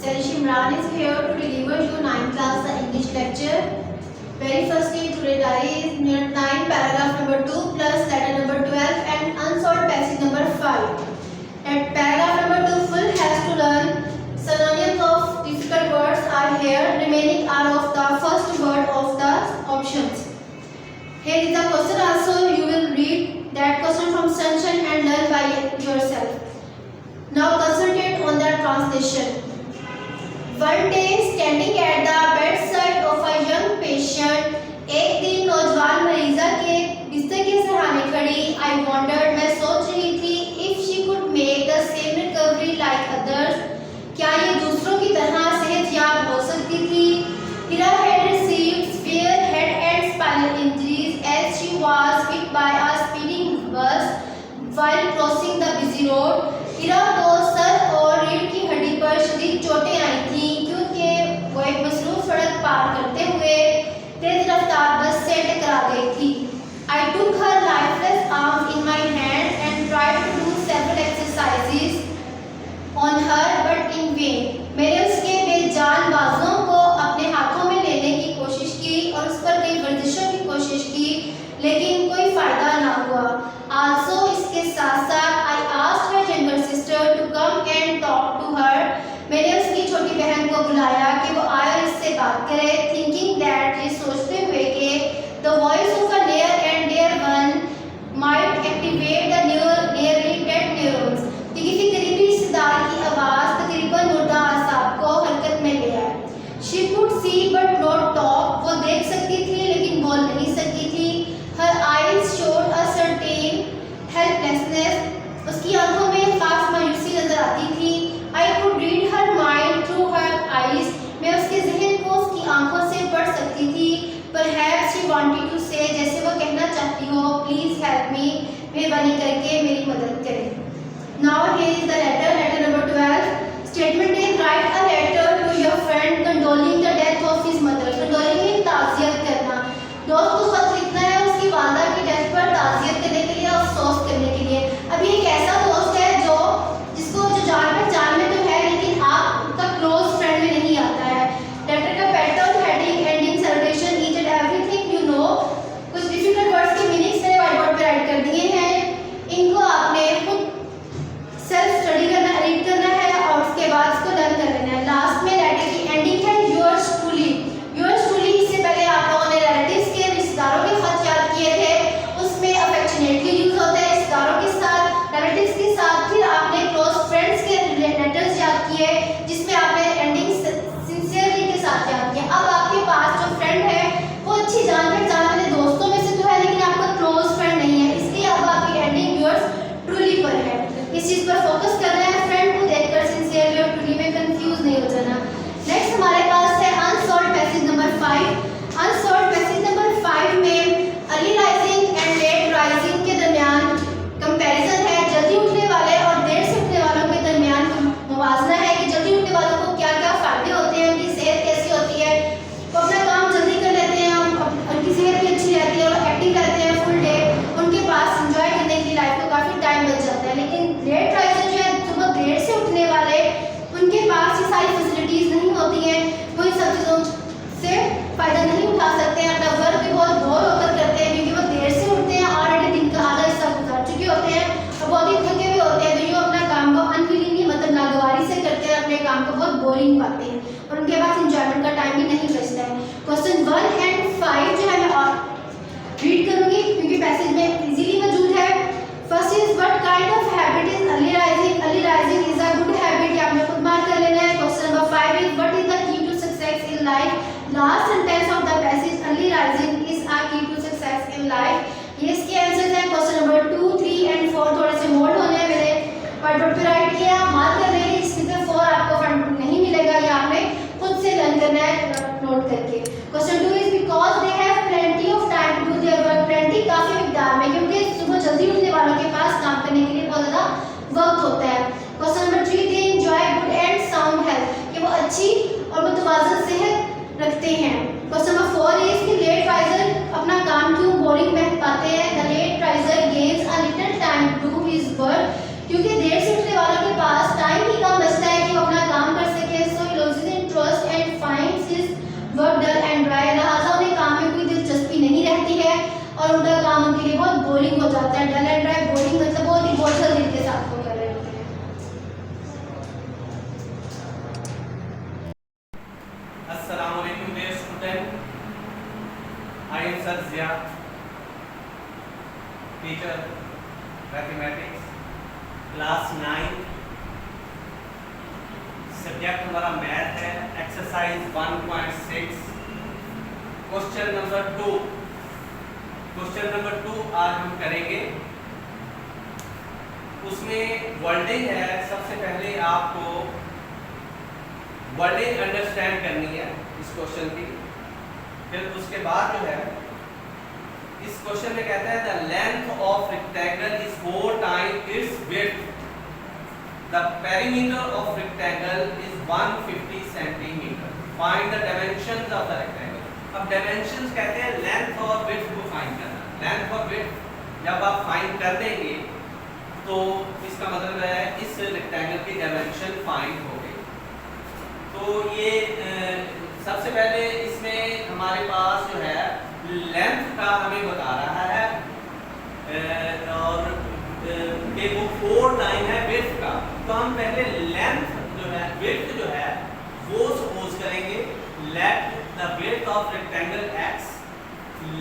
Imran is here to deliver you 9th class English lecture. Very firstly, today is unit 9, paragraph number 2 plus letter number 12 and unsolved passage number 5. At paragraph number 2, full has to learn synonyms of difficult words are here. Remaining are of the first word of the options. Here is the question also. You will read that question from Sunshine and learn by yourself. Now concentrate on the translation. One day, standing at the bedside of a young patient, एक दिन नौजवान मरीजा के बिस्तर के सहारे खड़ी, I wondered, मैं सोच रही थी, if she could make the same recovery like others, क्या ये दूसरों की तरह सेहतयाब हो सकती थी? Hira had received severe head and spinal injuries as she was hit by a speeding bus while crossing the busy road. हिरा को सर और रीढ़ की हड्डी पर शदीद चोटें आई थीं क्योंकि वो एक मसरूफ सड़क पार करते हुए तेज रफ्तार बस से टकरा गई थी. I took her lifeless arms in my hand and tried to do several exercises on her but in vain. मैंने उसके बेजान बाजुओं को अपने हाथों में लेने की कोशिश की और उस पर कई वर्जिशों की कोशिश की लेकिन कोई फायदा ना हुआ. Also इसके साथ साथ I asked her younger sister to come and talk to her. मैंने उसकी छोटी बहन को बुलाया कि वो आए और इससे बात करे. Thinking that ये सोचते हुए कि the voice of a near and dear one might activate the nearly dead neurons. कि किसी करीबी रिश्तेदार की आवाज़ तकरीबन मुर्दा आसाब को हरकत में ले आए. She could see but not talk. वो देख सकती थी लेकिन बोल नहीं सकती थी. Her eyes showed a certain helplessness. उसकी आंखों में खास मायूसी नजर आती थी. I could read her mind through her eyes. मैं उसके ज़हन को उसकी आंखों से पढ़ सकती थी. Perhaps she wanted to say, जैसे वो कहना चाहती हो, please help me, मेहरबानी करके मेरी मदद करें. Now here is the letter number 12. Statement is write a letter to your friend condoling the death of his mother. Condoling means ताज़ियत करना. दोस्त को खत लिखना है उसकी वालदा की डेथ पर ताज़ियत करने के लिए, अफसोस करने के लिए. अभी एक ऐसा दोस्त है जो जान पहचान में तो है लेकिन आपका क्लोज फ्रेंड में नहीं आता है. लेटर का pattern, heading, ending, salutation, each and everything you know. कुछ डिफिकल्ट वर्ड्स के मीनिंग्स है व्हाइट बोर्ड पे राइट कर दिए हैं. इनको आपने खुद सेल्फ स्टडी करना, रीड करना है और उसके बाद इसको लर्न कर लेना है. लास्ट में लेटर की एंडिंग है योर्स ट्रूली. योर्स ट्रूली इससे पहले आप लोगों ने रिलेटिव्स के, रिश्तेदारों के खत याद किए थे. उसमें अफेक्शनेटली यूज होता है रिश्तेदारों के साथ, रिलेटिव्स के साथ. फिर आपने क्लोज फ्रेंड्स के लेटर्स याद किए जिसमें आपने एंडिंग सिंसियरली के साथ याद किया. अब आपके पास जो फ्रेंड है वो अच्छी जान पहचान वाले दोस्तों में से तो है लेकिन आपका क्लोज फ्रेंड नहीं है, इसलिए अब आपकी एंडिंग योर्स ट्रूली पर है. इस चीज़ पर फोकस करना है. फ्रेंड को देखकर सिंसियरली और ट्रूली में कंफ्यूज नहीं हो जाना. नेक्स्ट हमारे पास है unsolved passage number 5. Unsolved passage number 5 में early rising and let rising के दरमियान कंपैरिजन है. जल्दी उठने वाले और देर से उठने वालों के दरमियान मुवाजना है कि जल्दी उठने वालों को क्या क्या फायदे होते हैं, उनकी सेहत कैसी होती है, वो अपना काम जल्दी कर लेते हैं, उनकी सेहत भी अच्छी रहती है और एक्टिव रहते हैं फुल डे. उनके पास इंजॉय करने के लिए लाइफ को काफ़ी टाइम बच जाता है. लेकिन लेट राइजर जो है सुबह देर से उठने वाले, उनके पास ये सारी फैसिलिटीज़ नहीं होती हैं. वो इन सब चीज़ों से फ़ायदा नहीं उठा सकते हैं. अपना वर्क भी बहुत बोर होकर करते हैं क्योंकि वो देर से उठते हैं, ऑलरेडी दिन का आधा हिस्सा गुजार चुके होते हैं और बहुत ही थके हुए होते हैं. तो ये अपना काम को अनविलिंगली मतलब नागवारी से करते हैं, अपने काम को बहुत बोरिंग पाते हैं और उनके पास इंजॉयमेंट का टाइम भी नहीं बचता है. क्वेश्चन 1 and 5 जो है मैं और रीड करूँगी क्योंकि पैसेज में इजीली मौजूद है. First is what kind of habit is early rising. Early rising is a good habit. ये आपने खुद मार्क कर लेना है. Question number 5 is what is the key to success in life. Last sentence of the passage early rising is a key to success in life. ये इसके answers हैं. Question number 2, 3 and 4 थोड़े से मोल्ड होने हैं. मैंने व्हाइट बोर्ड पे right किया, मार्क कर लेंगे. इसमें 4 आपको फंड नहीं मिलेगा, ये आपने खुद से लर्न करना है नोट करके. Question 2 is because they have plenty of time to do their work. Plenty काफी मिकदार में क्योंकि सुबह जल्दी उठने वालों के पास काम करने के लिए बहुत ज़्यादा वक्त होता है. Question number 3 they enjoy good and sound health. कि वो अच्छी और मुतवाज़िन सेहत रखते हैं. क्वेश्चन नंबर 4 इज कि लेट राइजर अपना काम क्यों बोरिंग में पाते हैं. The late riser gains a little time to do his work. क्योंकि देर से उठने वालों के पास टाइम ही कम बचता है कि वो अपना काम कर सके. सो जाता है। डल एंड ड्राई बोरिंग मतलब बहुत इमोशनल दिन के साथ वो कर रहे होते हैं। अस्सलाम वालेकुम dear student, I am sir Zia, teacher mathematics, class 9। Subject हमारा मैथ है। Exercise 1.6, question number 2। Question number 2 आज हम करेंगे। उसमें वर्डिंग है। सबसे पहले आपको वर्डिंग अंडरस्टैंड करनी है इस क्वेश्चन की। फिर उसके बाद जो है इस क्वेश्चन में कहता है the length of rectangle is 4 times it's width, the perimeter of rectangle is 150 centimetre, find the dimensions of the rectangle. अब डायमेंशंस कहते हैं लेंथ और विड्थ को फाइंड करना। लेंथ और विड्थ जब आप फाइंड कर देंगे तो इसका मतलब है इस रेक्टेंगल की डायमेंशन फाइंड हो गई। तो ये सबसे पहले इसमें हमारे पास जो है लेंथ का हमें बता रहा है और कि वो 4 टाइम है विड्थ का। तो हम पहले लेंथ जो है विड्थ जो है वो सपोज करेंगे। Let the width of rectangle x,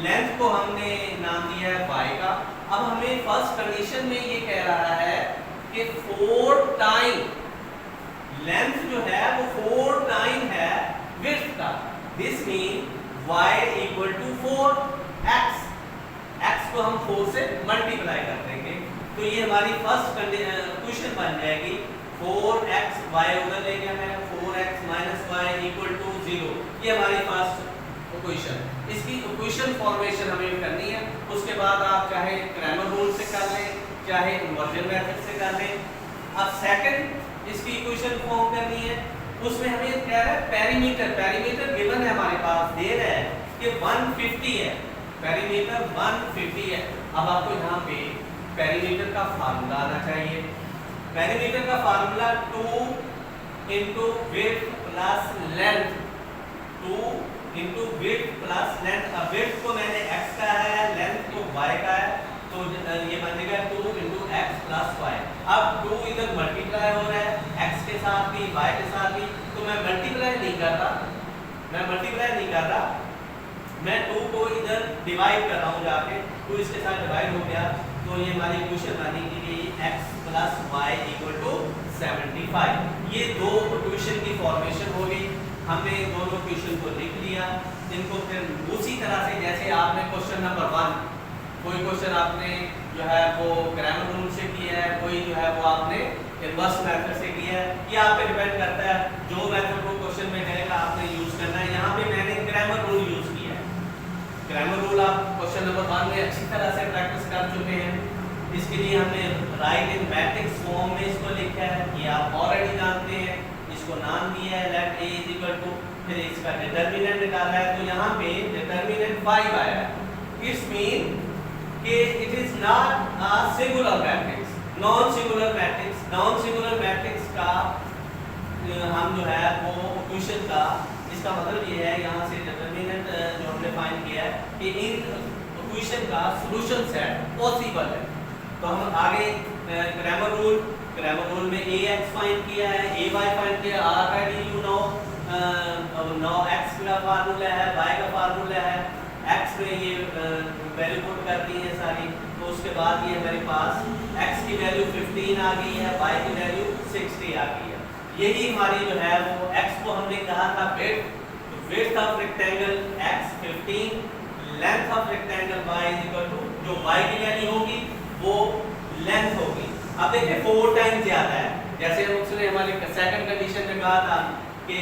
length को हमने नाम दिया है y का। अब हमें फर्स्ट कंडीशन में ये कह रहा है कि 4 टाइम लेंथ जो है वो 4 टाइम है विड्थ का। This mean y equal to 4x, x को हम 4 से मल्टीप्लाई कर देंगे। तो ये हमारी फर्स्ट क्वेश्चन बन जाएगी। 4x, y उधर ले गया मैं, 4x minus y equal to 0। ये हमारी फर्स्ट क्वेश्चन। इसकी क्वेश्चन फॉर्मेशन हमें करनी है। उसके बाद आप चाहे क्रैमर रूल से कर लें, चाहे इन्वर्जन मेथड से कर लें। अब सेकंड इसकी इक्वेशन फॉर्म करनी है। उसमें हमें क्या है पेरीमीटर, पेरीमीटर गिवन है हमारे पास, दे रहा है कि 150 है, पेरीमीटर 150 है। अब आपको यहाँ पे पेरीमीटर का फार्मूला आना चाहिए। पेरीमीटर का formula 2 into width plus length, 2 into width plus length. अब विड्थ को मैंने x का है, लेंथ को y का है, तो ये बनेगा 2 इंटू एक्स प्लस वाई। अब 2 इधर मल्टीप्लाई हो रहा है x के साथ भी y के साथ भी, तो मैं मल्टीप्लाई नहीं कर रहा, मैं 2 को इधर डिवाइड कर रहा हूँ जाके। 2 इसके साथ डिवाइड हो गया, तो ये हमारी इक्वेशन बनेगी x plus y equal to 75। ये दो इक्वेशन की फॉर्मेशन हो गई। हमने दोनों इक्वेशन को लिख लिया। इनको फिर उसी तरह से जैसे आपने क्वेश्चन नंबर 1, कोई क्वेश्चन आपने जो है वो ग्रामर रूल से किया है, कोई जो है वो आपने इनवर्स मेथड से किया है। ये आप पे डिपेंड करता है जो मेथड वो क्वेश्चन में कहेगा आपने यूज करना है। यहाँ पे मैंने ग्रामर रूल यूज किया है। ग्रामर रूल आप क्वेश्चन नंबर 1 में अच्छी तरह से प्रैक्टिस कर चुके हैं। इसके लिए हमने राइट इन मैट्रिक्स फॉर्म में इसको लिखा है, ये आप ऑलरेडी जानते हैं। इसको नाम दिया है let a is equal to, फिर इसका डिटरमिनेंट निकाला है, तो यहाँ पे डिटरमिनेंट 5 आया है। इट्स मीन कि it is not a singular matrix, non singular matrix. Non singular matrix का हम जो है वो इक्वेशन का इसका मतलब ये है, यहाँ से डिटरमिनेंट जो हमने फाइंड किया है कि इन इक्वेशन का सॉल्यूशन सेट पॉसिबल है। तो हम आगे ग्रामर रूल में ax फाइंड किया है, ay फाइंड किया, r का du नो x का फार्मूला है, y का फार्मूला है, x में ये वैल्यू पुट करती है सारी। तो उसके बाद ये हमारे पास x की वैल्यू 15 आ गई है, y की वैल्यू 60 आ गई है। यही हमारी जो है वो x को हमने कहा था width of rectangle x 15, length of rectangle y is equal to जो y की वैल्यू होगी वो लेंथ होगी। अब देखिए 4 टाइम ज्यादा है, जैसे हम उसने हमारे सेकंड कंडीशन में कहा था कि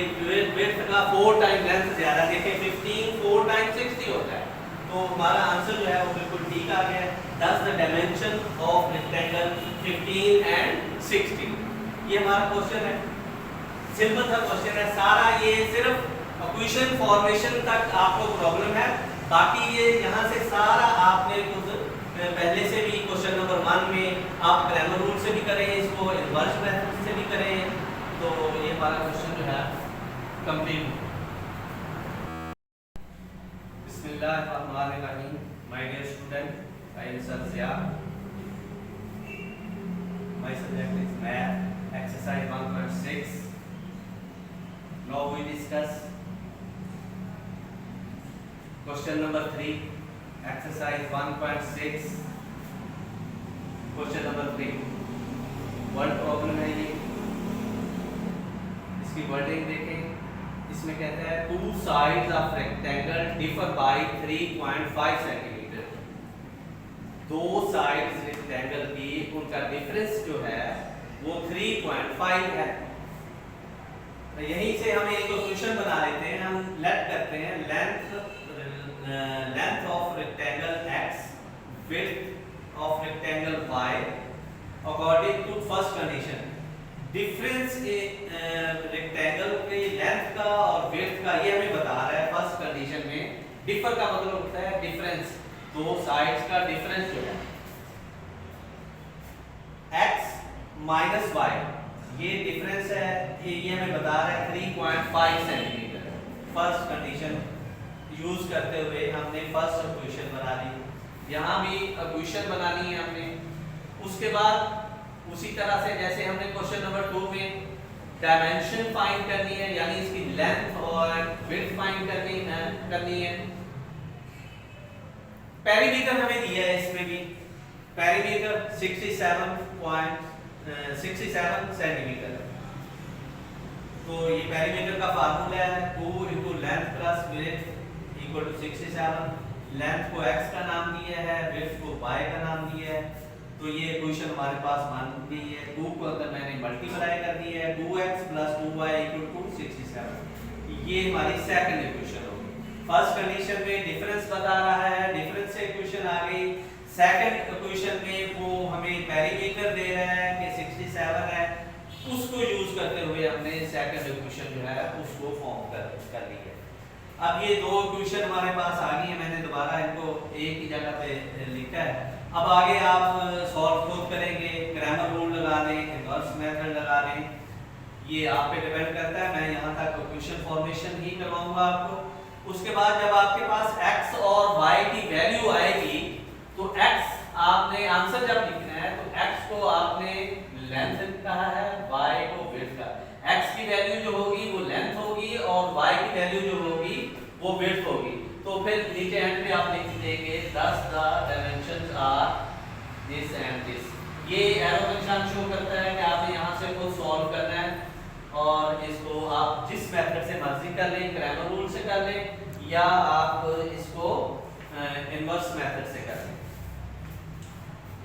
विड्थ का 4 टाइम लेंथ ज्यादा। देखिए 15 4 टाइम 60 होता है, तो हमारा आंसर जो है वो बिल्कुल ठीक आ गया है। दस the dimension of rectangle 15 and 60। ये हमारा क्वेश्चन है, सिंपल सा क्वेश्चन है सारा। ये सिर्फ इक्वेशन फॉर्मेशन तक आपको प्रॉब्लम है, बाकी ये यहाँ से सारा आपने कुछ पहले से भी क्वेश्चन नंबर 1 में आप ग्रामर रूल से भी करें, इसको इनवर्स मेथड से भी करें, तो ये हमारा क्वेश्चन जो है कंप्लीट। बिस्मिल्लाहिर्रहमानिर्रहीम। My dear student, I am Satya. My subject is math, exercise 1.6. Now we discuss question number 3, exercise 1.6. Question number 3. Word problem है ये, इसकी वर्डिंग देखें। इसमें कहता है two sides of rectangle differ by 3.5 centimetre. दो साइड्स रेक्टेंगल की उनका डिफरेंस जो है वो 3.5 है। तो यहीं से हम एक क्वेश्चन बना लेते हैं। हम लेट करते हैं length of rectangle x, width of rectangle y according to first condition. Difference rectangle के लेंथ का और विड्थ का ये हमें बता रहा है फर्स्ट कंडीशन में। डिफर का मतलब होता है डिफरेंस, दो साइड्स का डिफरेंस जो है x माइनस y, ये डिफरेंस है, ये हमें बता रहा है 3.5 सेंटीमीटर। फर्स्ट कंडीशन यूज करते हुए हमने फर्स्ट इक्वेशन बना ली। यहाँ भी इक्वेशन बनानी है हमने। उसके बाद उसी तरह से जैसे हमने क्वेश्चन नंबर 2 में डायमेंशन फाइंड करनी है, यानी इसकी लेंथ और विड्थ फाइंड करनी है। पेरीमीटर हमें दिया है, इसमें भी पेरीमीटर 67 सेंटीमीटर। तो ये पेरीमीटर का फार्मूला है 2 * length plus width equal to 67। Length को x का नाम दिया है, विड्थ को y का नाम दिया है। तो ये इक्वेशन हमारे पास मान गई है। 2 को अगर मैंने मल्टीप्लाई कर दिया है 2x + 2y = 67। ये हमारी सेकंड इक्वेशन होगी। फर्स्ट कंडीशन में डिफरेंस बता रहा है, डिफरेंस से इक्वेशन आ गई। सेकंड इक्वेशन में वो हमें पेरीमीटर दे रहा है कि 67 है, उसको यूज करते हुए हमने सेकंड इक्वेशन जो है उसको फॉर्म कर ली है। अब ये दो इक्वेशन हमारे पास आ गई है, मैंने दोबारा इनको एक ही जगह पे लिखा है। अब आगे आप सॉल्व खुद करेंगे, ग्रामर रूल लगा लें, इनवर्स मेथड लगा लें, ये आप पे डिपेंड करता है। मैं यहाँ तक इक्वेशन फॉर्मेशन ही करवाऊंगा आपको। उसके बाद जब आपके पास x और y की वैल्यू आएगी तो x आपने आंसर जब लिखना है तो x को आपने लेंथ कहा है, y को विड्थ का। x की वैल्यू जो होगी वो लेंथ होगी और y की वैल्यू जो होगी वो विड्थ होगी। तो फिर नीचे एंड पे आप लिख देंगे thus the dimensions are this and this। ये एरो का निशान शो करता है कि आपने यहाँ से खुद सॉल्व करना है और इसको आप जिस मेथड से मर्जी कर लें, ग्रामर रूल से कर लें या आप इसको इनवर्स मेथड से कर लें।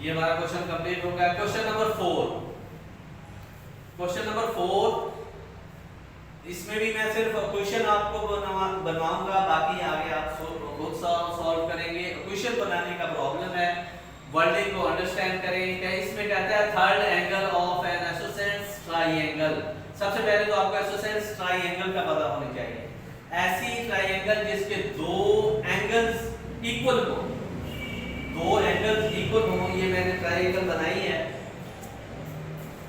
ये हमारा क्वेश्चन कंप्लीट हो गया। Question number 4। क्वेश्चन नंबर 4, इसमें भी मैं सिर्फ क्वेश्चन आपको बनवाऊंगा, बाकी आगे आप खुद सॉल्व करेंगे। क्वेश्चन बनाने का प्रॉब्लम है, वर्डिंग को अंडरस्टैंड करें। क्या इसमें कहता है third angle of N isosceles triangle. सबसे पहले तो आपको आइसोसेलेस ट्रायंगल का पता होना चाहिए। ऐसी ट्रायंगल जिसके दो एंगल्स इक्वल हो, दो एंगल्स इक्वल हो। ये मैंने ट्रायंगल बनाई है,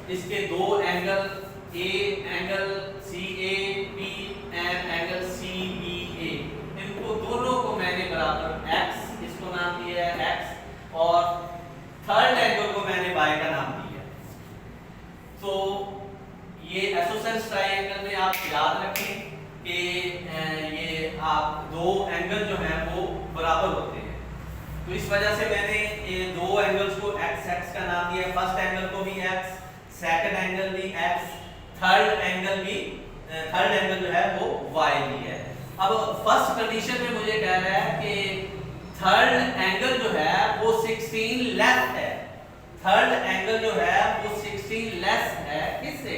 इसके दो angle A angle CAB and angle CBA, इनको दोनों को मैंने बराबर x, इसको नाम दिया है x, और थर्ड एंगल को मैंने y का नाम दिया। तो ये आइसोसेलेस ट्रायंगल में आप याद रखें कि ये आप दो एंगल जो हैं वो बराबर होते हैं। तो इस वजह से मैंने ये दो एंगल्स को x का नाम दिया। फर्स्ट एंगल को भी x, सेकंड एंगल भी x, थर्ड एंगल जो है वो y भी है। अब फर्स्ट कंडीशन में मुझे कह रहा है कि थर्ड एंगल जो है वो 16 लेस है। थर्ड एंगल जो है वो 16 लेस है किससे?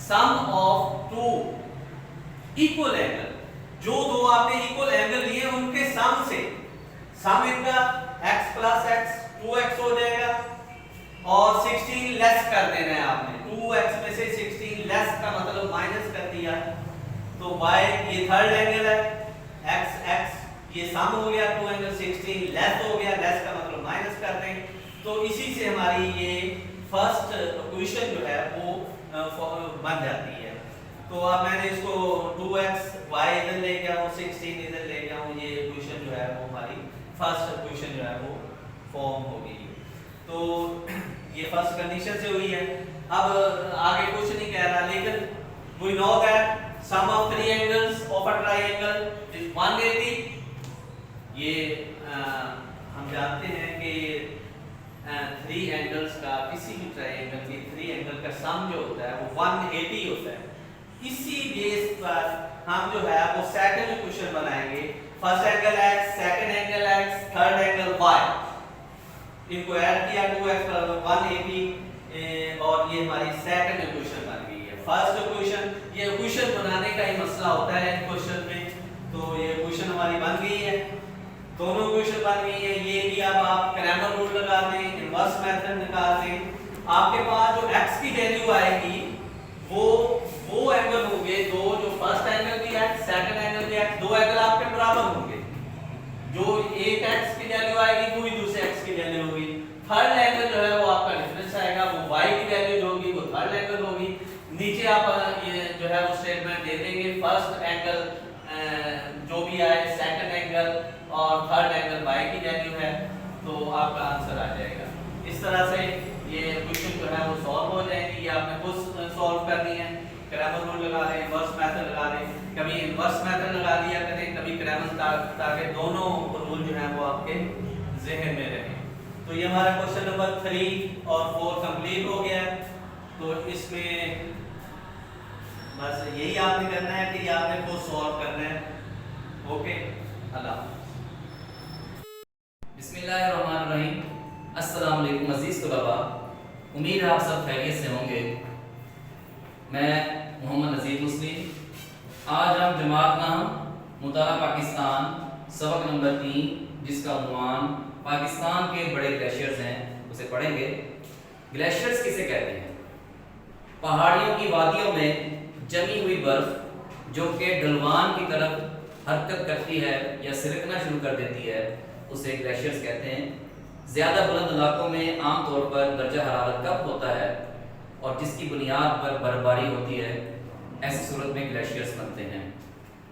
सम ऑफ टू इक्वल एंगल। जो दो आपने इक्वल एंगल लिए उनके सम से, सम इनका x + x 2x हो जाएगा और 16 लेस कर देना है आपने। 2x में से 16 लेस का मतलब माइनस कर दिया, तो y ये थर्ड एंगल है, x ये सम हो गया, 2 एंगल 16 लेस हो गया, लेस का मतलब माइनस कर दें। तो इसी से हमारी ये फर्स्ट इक्वेशन जो है वो बन जाती है। तो अब मैंने इसको 2x y इधर ले गया हूँ, 16 इधर ले गया हूँ, ये इक्वेशन जो है वो हमारी फर्स्ट इक्वेशन जो है वो फॉर्म होगी। तो ये फर्स्ट कंडीशन से हुई है। अब आगे कुछ नहीं कह रहा, लेकिन we know that sum of three angles of a triangle is 180। ये हम जानते हैं कि थ्री एंगल्स का, किसी भी ट्रायंगल की थ्री एंगल का सम जो होता है वो 180 होता है। इसी बेस पर हम जो है वो सेकंड इक्वेशन बनाएंगे। First angle x, second angle x, third angle y, इनको ऐड किया 2x = 180 और ये हमारी सेकंड इक्वेशन बन गई है। फर्स्ट इक्वेशन, ये इक्वेशन बनाने का ही मसला होता है क्वेश्चन में। तो ये इक्वेशन हमारी बन गई है, दोनों इक्वेशन बन गई है। ये भी अब आप क्रैमर रूल लगा दें, इनवर्स मेथड निकाल दें। आपके पास जो x की वैल्यू आएगी वो एंगल होंगे दो, जो फर्स्ट एंगल भी x, सेकंड एंगल भी x, दो एंगल आपके बराबर होंगे। जो एक x की वैल्यू आएगी वही दूसरे x की वैल्यू होगी। थर्ड एंगल जो है वो आपका डिफरेंस आएगा, वो y की वैल्यू जो होगी वो थर्ड एंगल होगी। नीचे आप ये जो है वो स्टेटमेंट दे देंगे, फर्स्ट एंगल जो भी आए, सेकंड एंगल और थर्ड एंगल y की वैल्यू है, तो आपका आंसर आ जाएगा। इस तरह से ये क्वेश्चन जो है वो सॉल्व हो जाएंगे। ये आपने खुद सॉल्व करनी है। क्रैमर रूल लगा दें, इनवर्स मेथड लगा दें, कभी इनवर्स मेथड लगा दिया करें, कभी क्रैमर, ताकि दोनों रूल जो है वो आपके ज़हन में रहें। तो ये हमारा क्वेश्चन नंबर 3 और 4 कंप्लीट हो गया है। तो इसमें बस यही आपने करना है कि ये आपने खुद सॉल्व करना है। ओके, अल्लाह। बिस्मिल्लाहिर्रहमानिर्रहीम। अस्सलाम वालेकुम अज़ीज़ तलबा, उम्मीद है आप सब खैरियत से होंगे। मैं मोहम्मद नज़ीर मुस्लिम। आज हम जमात नाम मुताला पाकिस्तान सबक नंबर 3, जिसका उन्वान पाकिस्तान के बड़े ग्लेशियर्स हैं, उसे पढ़ेंगे। ग्लेशियर्स किसे कहते हैं? पहाड़ियों की वादियों में जमी हुई बर्फ जो कि ढलवान की तरफ हरकत करती है या सिरकना शुरू कर देती है, उसे ग्लेशियर्स कहते हैं। ज़्यादा बुलंद इलाकों में आमतौर पर दर्जा हरारत कम होता है और जिसकी बुनियाद पर बर्फबारी होती है, ऐसी सूरत में ग्लेशियर्स बनते हैं।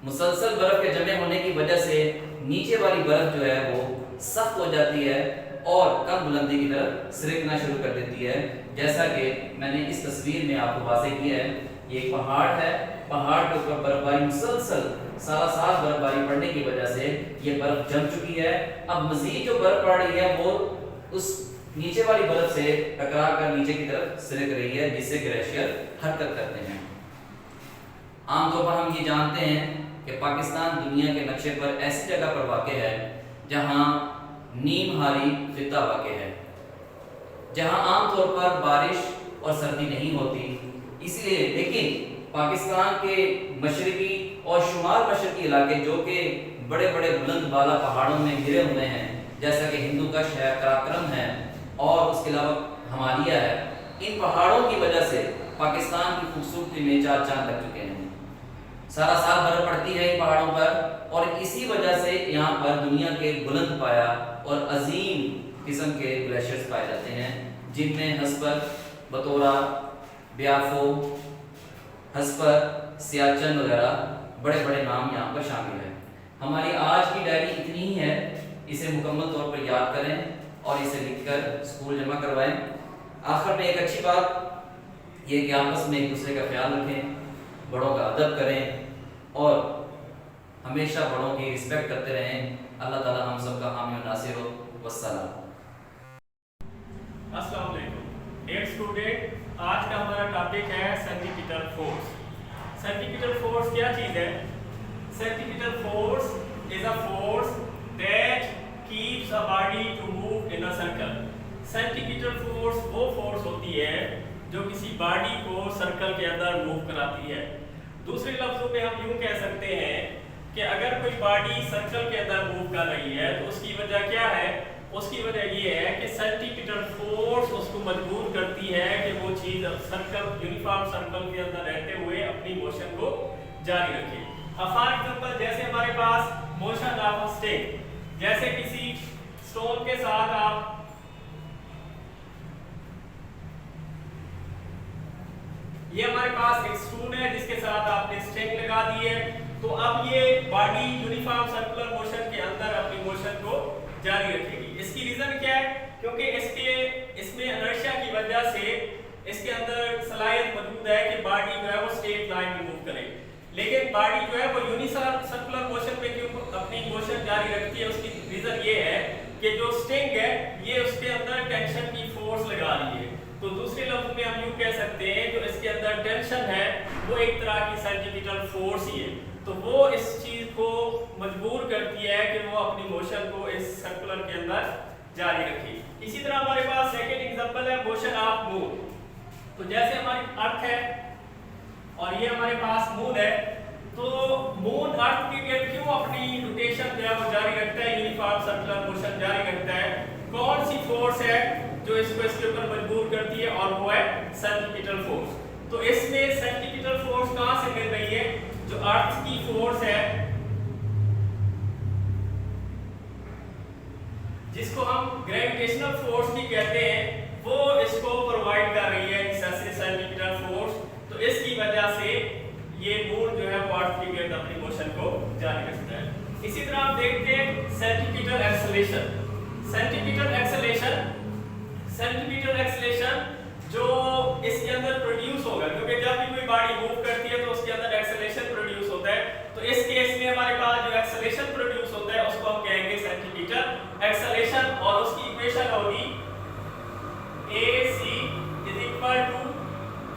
मुसलसल बर्फ़ के जमे होने की वजह से नीचे वाली बर्फ़ जो है वो सख्त हो जाती है और कम बुलंदी की तरफ सिरकना शुरू कर देती है। जैसा कि मैंने इस तस्वीर में आपको वाज़ेह किया है, ये एक पहाड़ है, पहाड़ के ऊपर बर्फबारी मुसलसल सारा साल बर्फबारी पड़ने की वजह से ये बर्फ जम चुकी है। अब मज़ीद जो बर्फ पड़ रही है वो उस नीचे वाली बर्फ से टकरा कर नीचे की तरफ सिरक रही है, जिससे ग्लेशियर हरकत करते हैं। आमतौर पर हम ये जानते हैं कि पाकिस्तान दुनिया के नक्शे पर ऐसी जगह पर वाक़ है जहाँ नीमहारी खित्ता वाक़ है, जहाँ आमतौर पर बारिश और सर्दी नहीं होती। इसलिए लेकिन पाकिस्तान के मशरकी और शुमाल मशरकी इलाके जो कि बड़े बड़े बुलंद बाला पहाड़ों में घिरे हुए हैं, जैसा कि हिंदूकुश है, कराक्रम है और उसके अलावा हिमालय है, इन पहाड़ों की वजह से पाकिस्तान की खूबसूरती में चार चांद लग चुके हैं। सारा साल बर्फ पड़ती है इन पहाड़ों पर और इसी वजह से यहाँ पर दुनिया के बुलंद पाया और अजीम किस्म के ग्लेशियर्स पाए जाते हैं, जिनमें हस्पर, बतौरा, ब्याफो, हस्पर, सियाचन वगैरह बड़े बड़े नाम यहाँ पर शामिल हैं। हमारी आज की डायरी इतनी ही है, इसे मुकम्मल तौर पर याद करें और इसे लिखकर स्कूल जमा करवाएं। आखिर में एक अच्छी बात ये कि आपस में एक दूसरे का ख्याल रखें, बड़ों का अदब करें और हमेशा बड़ों की रिस्पेक्ट करते रहें। अल्लाह ताला हम सब का हामी और नासिर हो। वस्सलाम। अस्सलाम वालेकुम डियर स्टूडेंट, आज का हमारा टॉपिक है सेंटीमीटर फोर्स। सेंटीमीटर फोर्स क्या चीज़ है? Centimetre force is a force that keeps a body to move in a circle. Centimetre force वो फोर्स होती है जो किसी बॉडी को सर्कल के अंदर मूव कराती है। दूसरे लफ्जों में हम यूं कह सकते हैं कि अगर कोई बॉडी सर्कल के अंदर मूव कर रही है तो उसकी वजह क्या है? उसकी वजह ये है कि सेंटीमीटर फोर्स उसको मजबूर करती है कि वो चीज़ सर्कल, यूनिफॉर्म सर्कल के अंदर रहते हुए अपनी मोशन को जारी रखे। फॉर एग्जांपल, जैसे हमारे पास मोशन ऑफ स्टिक, जैसे किसी स्टोन के साथ आप ये हमारे पास एक स्टूल है जिसके साथ आपने स्टिक लगा दी है, तो अब ये बॉडी यूनिफॉर्म सर्कुलर मोशन के अंदर अपनी मोशन को जारी रखेगी। इसकी रीजन क्या है? क्योंकि इसमें इनर्शिया की वजह से इसके अंदर सलाहियत मौजूद है कि बॉडी जो है वो स्ट्रेट लाइन में मूव करे, लेकिन बॉडी जो है वो यूनिसर्कुलर मोशन पे क्यों अपनी मोशन जारी रखती है, उसकी रीजन ये है कि जो स्टिंग है ये उसके अंदर टेंशन की फोर्स लगा रही है। तो दूसरे लफ्ज में हम यूं कह सकते हैं जो इसके अंदर टेंशन है वो एक तरह की सेंट्रीपिटल फोर्स ही है, तो वो इस चीज को मजबूर करती है कि वो अपनी मोशन को इस सर्कुलर के अंदर जारी रखे। इसी तरह हमारे पास सेकंड एग्जांपल है मोशन ऑफ मून। तो जैसे हमारी अर्थ है और ये हमारे पास मून है, तो मून अर्थ के गिर्द क्यों अपनी रोटेशन जो है वो जारी रखता है, यूनिफॉर्म सर्कुलर मोशन जारी रखता है? कौन सी फोर्स है जो इसको इसके ऊपर मजबूर करती है? और वो है सेंट्रीपिटल फोर्स। तो इसमें सेंट्रीपिटल फोर्स कहां से मिल रही है? जो अर्थ की फोर्स है जिसको हम ग्रेविटेशनल फोर्स भी कहते हैं, वो इसको प्रोवाइड कर रही है सेंट्रीपिटल फोर्स। तो इसकी वजह से ये मून जो है वो अर्थ के गिर्द अपनी मोशन को जारी रखता है। इसी तरह आप देखते हैं सेंट्रीपिटल एक्सेलेरेशन। सेंट्रीपिटल एक्सेलेरेशन जो इसके अंदर प्रोड्यूस होगा, क्योंकि जब भी कोई बॉडी मूव करती है तो उसके अंदर एक्सेलेरेशन प्रोड्यूस होता है। तो इस केस में हमारे पास जो एक्सेलेरेशन प्रोड्यूस होता है उसको हम कहेंगे सेंट्रीपिटल एक्सेलेरेशन, और उसकी इक्वेशन होगी AC =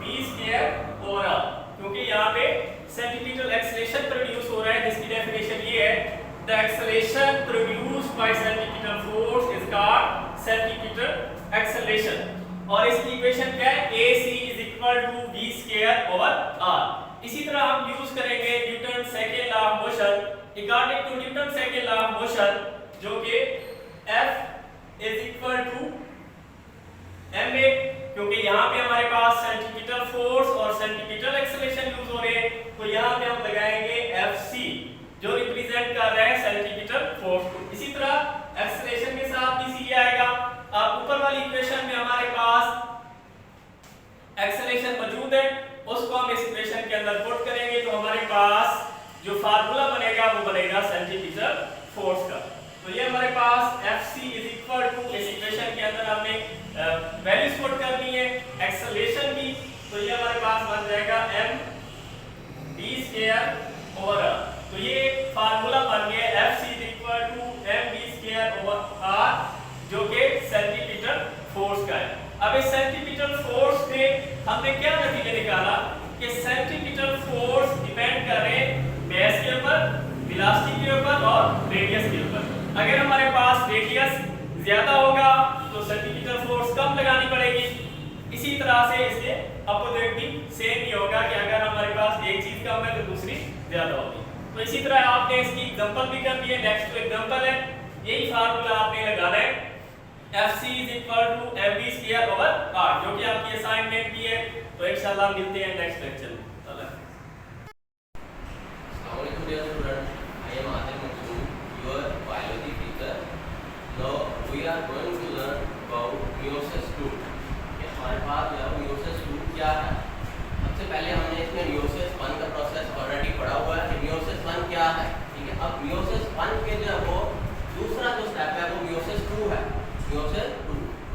v²/r, क्योंकि यहाँ पे सेंट्रीपिटल एक्सेलेरेशन प्रोड्यूस हो रहा है, जिसकी डेफिनेशन ये है the acceleration produced by centripetal force is called centripetal acceleration. और इसकी इक्वेशन क्या है? AC = v²/r। इसी तरह हम यूज करेंगे Newton second law of motion. According to Newton second law of motion, जो कि F = ma, क्योंकि यहाँ पे हमारे पास सेंट्रीपिटल फोर्स और सेंट्रीपिटल एक्सेलेरेशन यूज हो रहे हैं, तो यहाँ पे हम लगाएंगे Fc जो रिप्रेजेंट कर रहा है सेंट्रीपिटल फोर्स को। इसी तरह एक्सेलेरेशन के साथ भी सी आएगा। अब ऊपर वाली इक्वेशन में हमारे पास एक्सेलेरेशन मौजूद है, उसको हम इस इक्वेशन के अंदर पुट करेंगे, तो हमारे पास जो फार्मूला बनेगा वो बनेगा सेंट्रीपिटल फोर्स का। तो ये हमारे पास Fc = इस इक्वेशन के अंदर हमने वैल्यूज पुट करनी है, एक्सेलेरेशन की, तो ये हमारे पास बन जाएगा mv²/r। तो ये फार्मूला बन गया Fc = mv²/r, जो कि सेंट्रीपिटल फोर्स का है। अब इस सेंट्रीपिटल फोर्स से हमने क्या नतीजा निकाला कि सेंट्रीपिटल फोर्स डिपेंड कर रहे हैं बेस के ऊपर, वेलोसिटी के ऊपर और रेडियस के ऊपर। अगर हमारे पास रेडियस ज्यादा होगा तो सेंट्रीपिटल फोर्स कम लगानी पड़ेगी। इसी तरह से इसके अपोजिट भी सेम ही होगा कि अगर हमारे पास एक चीज कम है तो दूसरी ज्यादा होगी। तो इसी तरह आपने इसकी एग्जांपल भी कर दी है। नेक्स्ट एग्जांपल है, यही फार्मूला आपने लगाना है Fc = mv²/r, जो कि आपकी असाइनमेंट की है। तो इंशाल्लाह मिलते हैं नेक्स्ट लेक्चर में। Assalamu alaikum dear students, I am Adil Mansur, your biology teacher. Now we are going to learn about meiosis II. हमारे पास जो meiosis II क्या है? सबसे पहले हमने इसमें meiosis I का प्रोसेस ऑलरेडी पढ़ा हुआ है कि meiosis I क्या है, ठीक है। अब meiosis I के जो है वो दूसरा जो स्टेप है वो meiosis II है।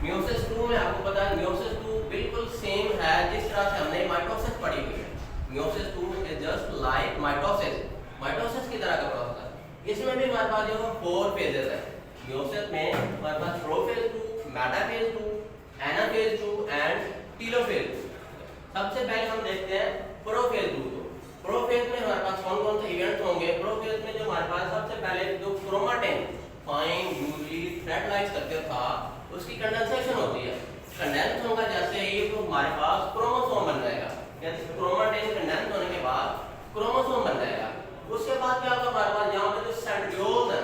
meiosis II में आपको पता है meiosis II बिल्कुल सेम है जिस तरह से हमने माइटोसिस पढ़ी हुई है। meiosis II is just like mitosis की तरह का प्रोसेस। इसमें भी हमारे पास जो 4 फेजेस है। meiosis में हमारे पास prophase 2, metaphase 2, anaphase 2 and telophase 2। सबसे पहले हम देखते हैं प्रोफेज 2 को। प्रोफेज में हमारे पास कौन कौन से इवेंट्स होंगे? प्रोफेज में जो हमारे पास सबसे पहले जो chromatin fine usually thread like structure था उसकी कंडेंसेशन होती है। कंडेंस होगा जैसे ही तो हमारे पास क्रोमोसोम बन जाएगा, यानी क्रोमेटिन कंडेंस होने के बाद क्रोमोसोम बन जाएगा। उसके बाद क्या होगा? हमारे पास यहाँ पे जो सेंट्रियोल्स है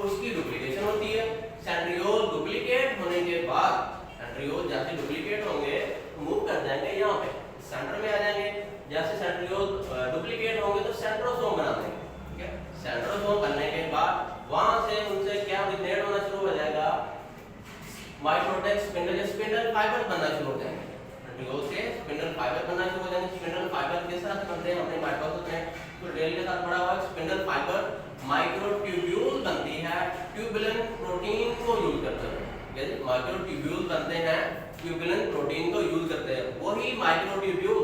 उसकी डुप्लीकेशन होती है। सेंट्रियोल डुप्लीकेट होने के बाद सेंट्रियोल जैसे डुप्लीकेट होंगे मूव कर जाएंगे यहाँ पे सेंटर में आ जाएंगे। जैसे सेंट्रियोल डुप्लीकेट होंगे तो सेंट्रोसोम बना देंगे, ठीक है। सेंट्रोसोम बनने के बाद वहां से उनसे क्या रिजनेट होना शुरू हो जाएगा? माइक्रोटेक स्पिंडल फाइबर बनना शुरू हो जाएंगे। सेंट्रियोल से स्पिंडल फाइबर बनना शुरू हो जाएंगे। स्पिंडल फाइबर किस तरह से बनते हैं हमने माइटोसिस में तो डेल के साथ पढ़ा हुआ है। स्पिंडल फाइबर माइक्रोट्यूब्यूल बनती है, ट्यूबुलिन प्रोटीन को यूज करते हैं। ठीक है जी, माइक्रोट्यूब्यूल बनते हैं, ट्यूबुलेंट प्रोटीन को यूज करते हैं। वही माइक्रोट्यूब्यूल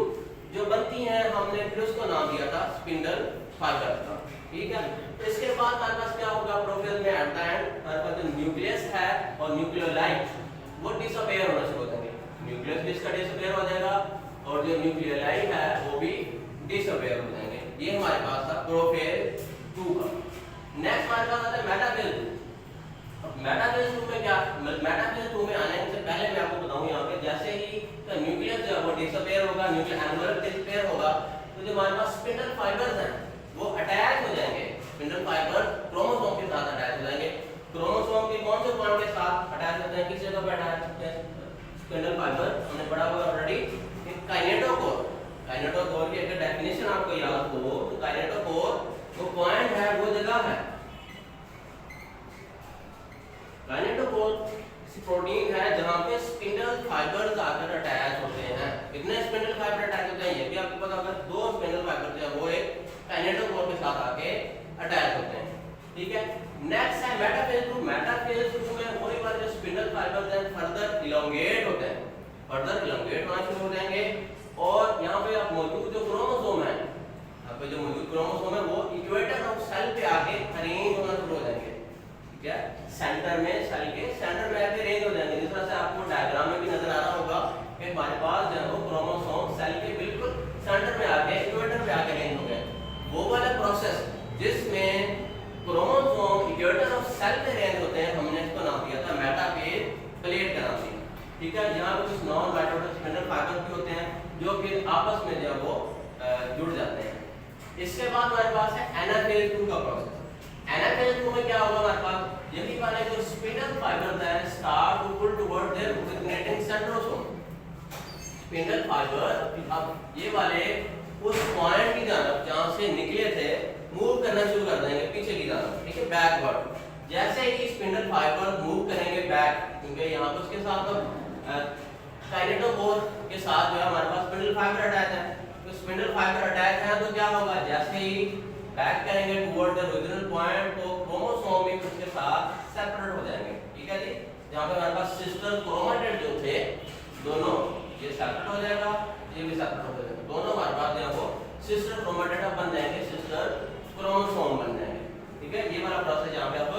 जो बनती हैं हमने फिर उसको नाम दिया था स्पिंडल फाइबर का, ठीक है। इसके बाद हमारे पास क्या होगा, प्रोफेज में एट द एंड हमारे पास जो न्यूक्लियस है और न्यूक्लियोलाइट वो डिसअपियर होना शुरू हो जाएंगे। न्यूक्लियस भी इसका डिसअपियर हो जाएगा और जो न्यूक्लियोलाइट है वो भी डिसअपियर हो जाएंगे। ये हमारे पास था प्रोफेज 2 का। नेक्स्ट हमारे पास आता है मेटाफेज 2। मेटाफेज 2 में क्या, मेटाफेज 2 में आने से पहले मैं आपको बताऊं यहाँ पे जैसे ही न्यूक्लियस जो है वो डिसअपियर होगा, न्यूक्लियर एनवलप डिसअपियर होगा, तो जो हमारे पास स्पिंडल फाइबर्स हैं वो अटैच हो जाएंगे। स्पिंडल फाइबर क्रोमोसोम के साथ अटैच हो जाएंगे। क्रोमोसोम के कौन से पॉइंट के साथ अटैच होते हैं, किस जगह पे अटैच होते हैं स्पिंडल फाइबर, हमने पढ़ा हुआ ऑलरेडी। काइनेटोकोर, काइनेटोकोर की अगर डेफिनेशन आपको याद हो तो काइनेटोकोर वो पॉइंट है, वो जगह है। काइनेटोकोर प्रोटीन है जहां पे स्पिंडल फाइबर्स आकर अटैच होते हैं। कितने स्पिंडल फाइबर अटैच होते हैं ये भी आपको पता होगा, 2 स्पिंडल फाइबर जो है वो एक काइनेटोकोर के साथ आके अटैच होते हैं, ठीक है। नेक्स्ट है मेटाफेज 2। मेटाफेज 2 में वही वाले जो स्पिंडल फाइबर्स हैं फर्दर इलोंगेट होते हैं, फर्दर इलोंगेट होना शुरू हो जाएंगे और यहाँ पे आप मौजूद जो क्रोमोसोम है, यहाँ पे जो मौजूद क्रोमोसोम है वो इक्वेटर ऑफ सेल पे आके अरेंज होना शुरू हो जाएंगे, ठीक है। सेंटर में, सेल के सेंटर में आके अरेंज हो जाएंगे। जिस तरह से आपको डायग्राम में भी नजर आ रहा होगा कि हमारे पास जो है वो क्रोमोसोम सेल के बिल्कुल सेंटर में आके इक्वेटर पे आके अरेंज हो गए। वो वाला प्रोसेस जिसमें क्रोमोसोम इक्वेटर ऑफ सेल पे अरेंज होते हैं, हमने इसको नाम दिया था मेटाफेज प्लेट का नाम दिया, ठीक है। यहाँ पे कुछ नॉन माइटोटिक स्पिंडल फाइबर भी होते हैं जो फिर आपस में जो है वो जुड़ जाते हैं। इसके बाद हमारे पास है एनाफेज 2 का प्रोसेस। एनाफेज 2 में क्या होगा, हमारे पास यही वाले जो स्पिंडल फाइबर्स हैं start to pull toward their originating centrosome. Spindle fibre अब ये वाले उस पॉइंट की तरफ जहां से निकले थे मूव करना शुरू कर देंगे पीछे की तरफ, ठीक है, बैकवर्ड। जैसे ही स्पिंडल फाइबर मूव करेंगे बैक, क्योंकि यहाँ पे उसके साथ काइनेटोकोर के साथ जो है हमारे पास स्पिंडल फाइबर अटैच है, तो स्पिंडल फाइबर अटैच है तो क्या होगा, जैसे ही बैक करेंगे टुवर्ड द ओरिजिनल पॉइंट तो क्रोमोसोम भी उसके साथ सेपरेट हो जाएंगे, ठीक है जी। जहां पे हमारे पास सिस्टर क्रोमेटिड जो थे दोनों ये सेपरेट हो जाएगा, ये भी सेपरेट हो जाएगा, दोनों हमारे पास जो है वो सिस्टर क्रोमेटिड बन जाएंगे, सिस्टर क्रोमोसोम बन जाएंगे, ठीक है। ये वाला प्रोसेस यहां पे अब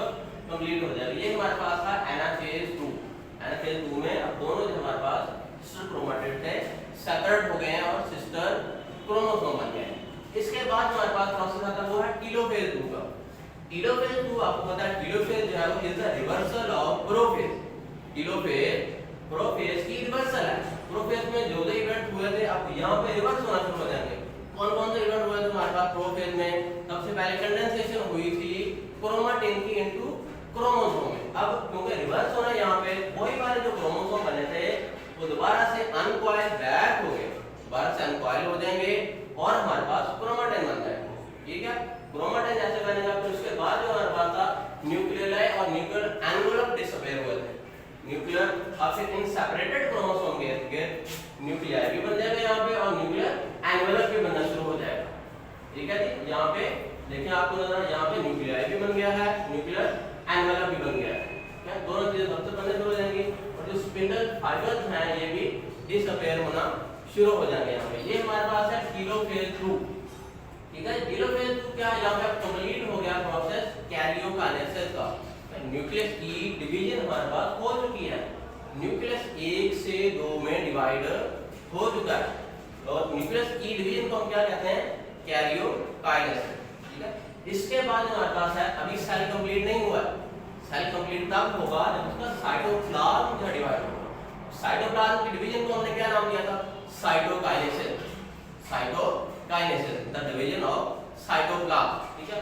कंप्लीट हो जाएगा। ये हमारे पास था एनाफेज 2। एनाफेज 2 में अब दोनों जो हमारे पास सिस्टर क्रोमेटिड थे सेपरेट हो गए हैं और सिस्टर क्रोमोसोम बन गए हैं। इसके बाद हमारे पास प्रोसेस आता है वो है टीलोफेज 2 का। टीलोफेज 2 आपको पता है टीलोफेज जो है वो is the reversal of prophase. Telophase prophase की रिवर्सल है। प्रोफेज में जो जो इवेंट हुए थे अब यहाँ पे रिवर्स होना शुरू हो जाएंगे। कौन कौन से इवेंट हुए थे हमारे पास प्रोफेज में? सबसे पहले कंडेंसेशन हुई थी क्रोमेटिन की इनटू क्रोमोसोम में। अब क्योंकि रिवर्स होना यहाँ पे वही वाले जो क्रोमोसोम बने थे वो दोबारा से अनकॉइल बैक हो गए, दोबारा से अनकॉइल हो जाएंगे और हमारे पास क्रोमेटिन बन जाएगा, ठीक है। क्रोमेटिन जैसे बनेगा फिर उसके बाद जो हमारे पास था न्यूक्लियोलाई और न्यूक्लियर एनवेलप डिसअपियर हुए थे। न्यूक्लियर अब फिर इन सेपरेटेड क्रोमोसोम के न्यूक्लियर भी बन जाएगा यहाँ पे और न्यूक्लियर एनवेलप भी बनना शुरू हो जाएगा, ठीक है जी। यहाँ पे देखिए आपको नजर यहाँ पे न्यूक्लियर भी बन गया है, न्यूक्लियर एनवेलप भी बन गया है, क्या दोनों चीजें सबसे बनने शुरू हो जाएंगी और जो स्पिंडल फाइबर्स हैं ये भी डिसअपियर होना शुरू हो जाएंगे यहाँ पे। ये हमारे पास है टीलोफेज 2, ठीक है। टीलोफेज 2 क्या है, यहाँ पे कंप्लीट हो गया प्रोसेस कैरियोकाइनेसिस का। न्यूक्लियस की डिवीजन हमारे पास हो चुकी है, न्यूक्लियस 1 से 2 में डिवाइड हो चुका है और न्यूक्लियस की डिवीजन को हम क्या कहते हैं, कैरियोकाइनेसिस, ठीक है। इसके बाद हमारे पास है अभी सेल कंप्लीट नहीं हुआ है, सेल कंप्लीट तब होगा जब उसका साइटोप्लाज्म जो डिवाइड होगा। साइटोप्लाज्म की डिवीजन को हमने क्या नाम दिया था, cytokinesis, cytokinesis the division of cytoplasm, ठीक है।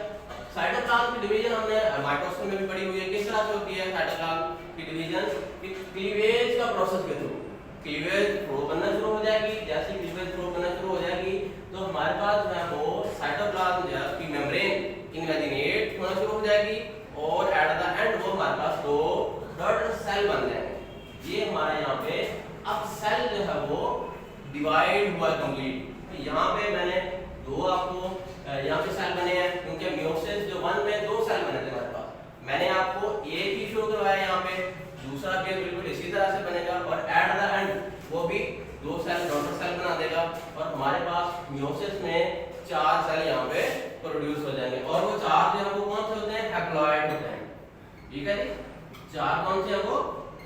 साइटोप्लाज्म की डिवीजन हमने माइटोसिस में भी पढ़ी हुई है, किस तरह से होती है साइटोप्लाज्म की डिवीजन, क्लीवेज का प्रोसेस के थ्रू। क्लीवेज प्रो बनना शुरू हो जाएगी, जैसे क्लीवेज प्रो बनना शुरू हो जाएगी तो हमारे पास जो है वो साइटोप्लाज्म जो है उसकी मेम्ब्रेन इनवेजिनेट होना शुरू हो जाएगी और एट द एंड वो हमारे पास दो डॉटर सेल बन जाएंगे। ये हमारे यहाँ पे अब सेल जो है वो डिवाइड हुआ कंप्लीट। तो यहाँ पे मैंने दो आपको यहाँ पे सेल बने हैं क्योंकि मियोसिस जो 1 में 2 सेल बने थे हमारे पास, मैंने आपको एक ही शो करवाया यहाँ पे, दूसरा पेयर बिल्कुल इसी तरह से बनेगा और एट द एंड वो भी 2 सेल डॉटर सेल बना देगा और हमारे पास मियोसिस में 4 सेल यहाँ पे प्रोड्यूस हो जाएंगे और वो 4 जो है वो कौन से होते हैं, हैप्लॉइड होते हैं। ठीक है जी, 4 कौन से हैं वो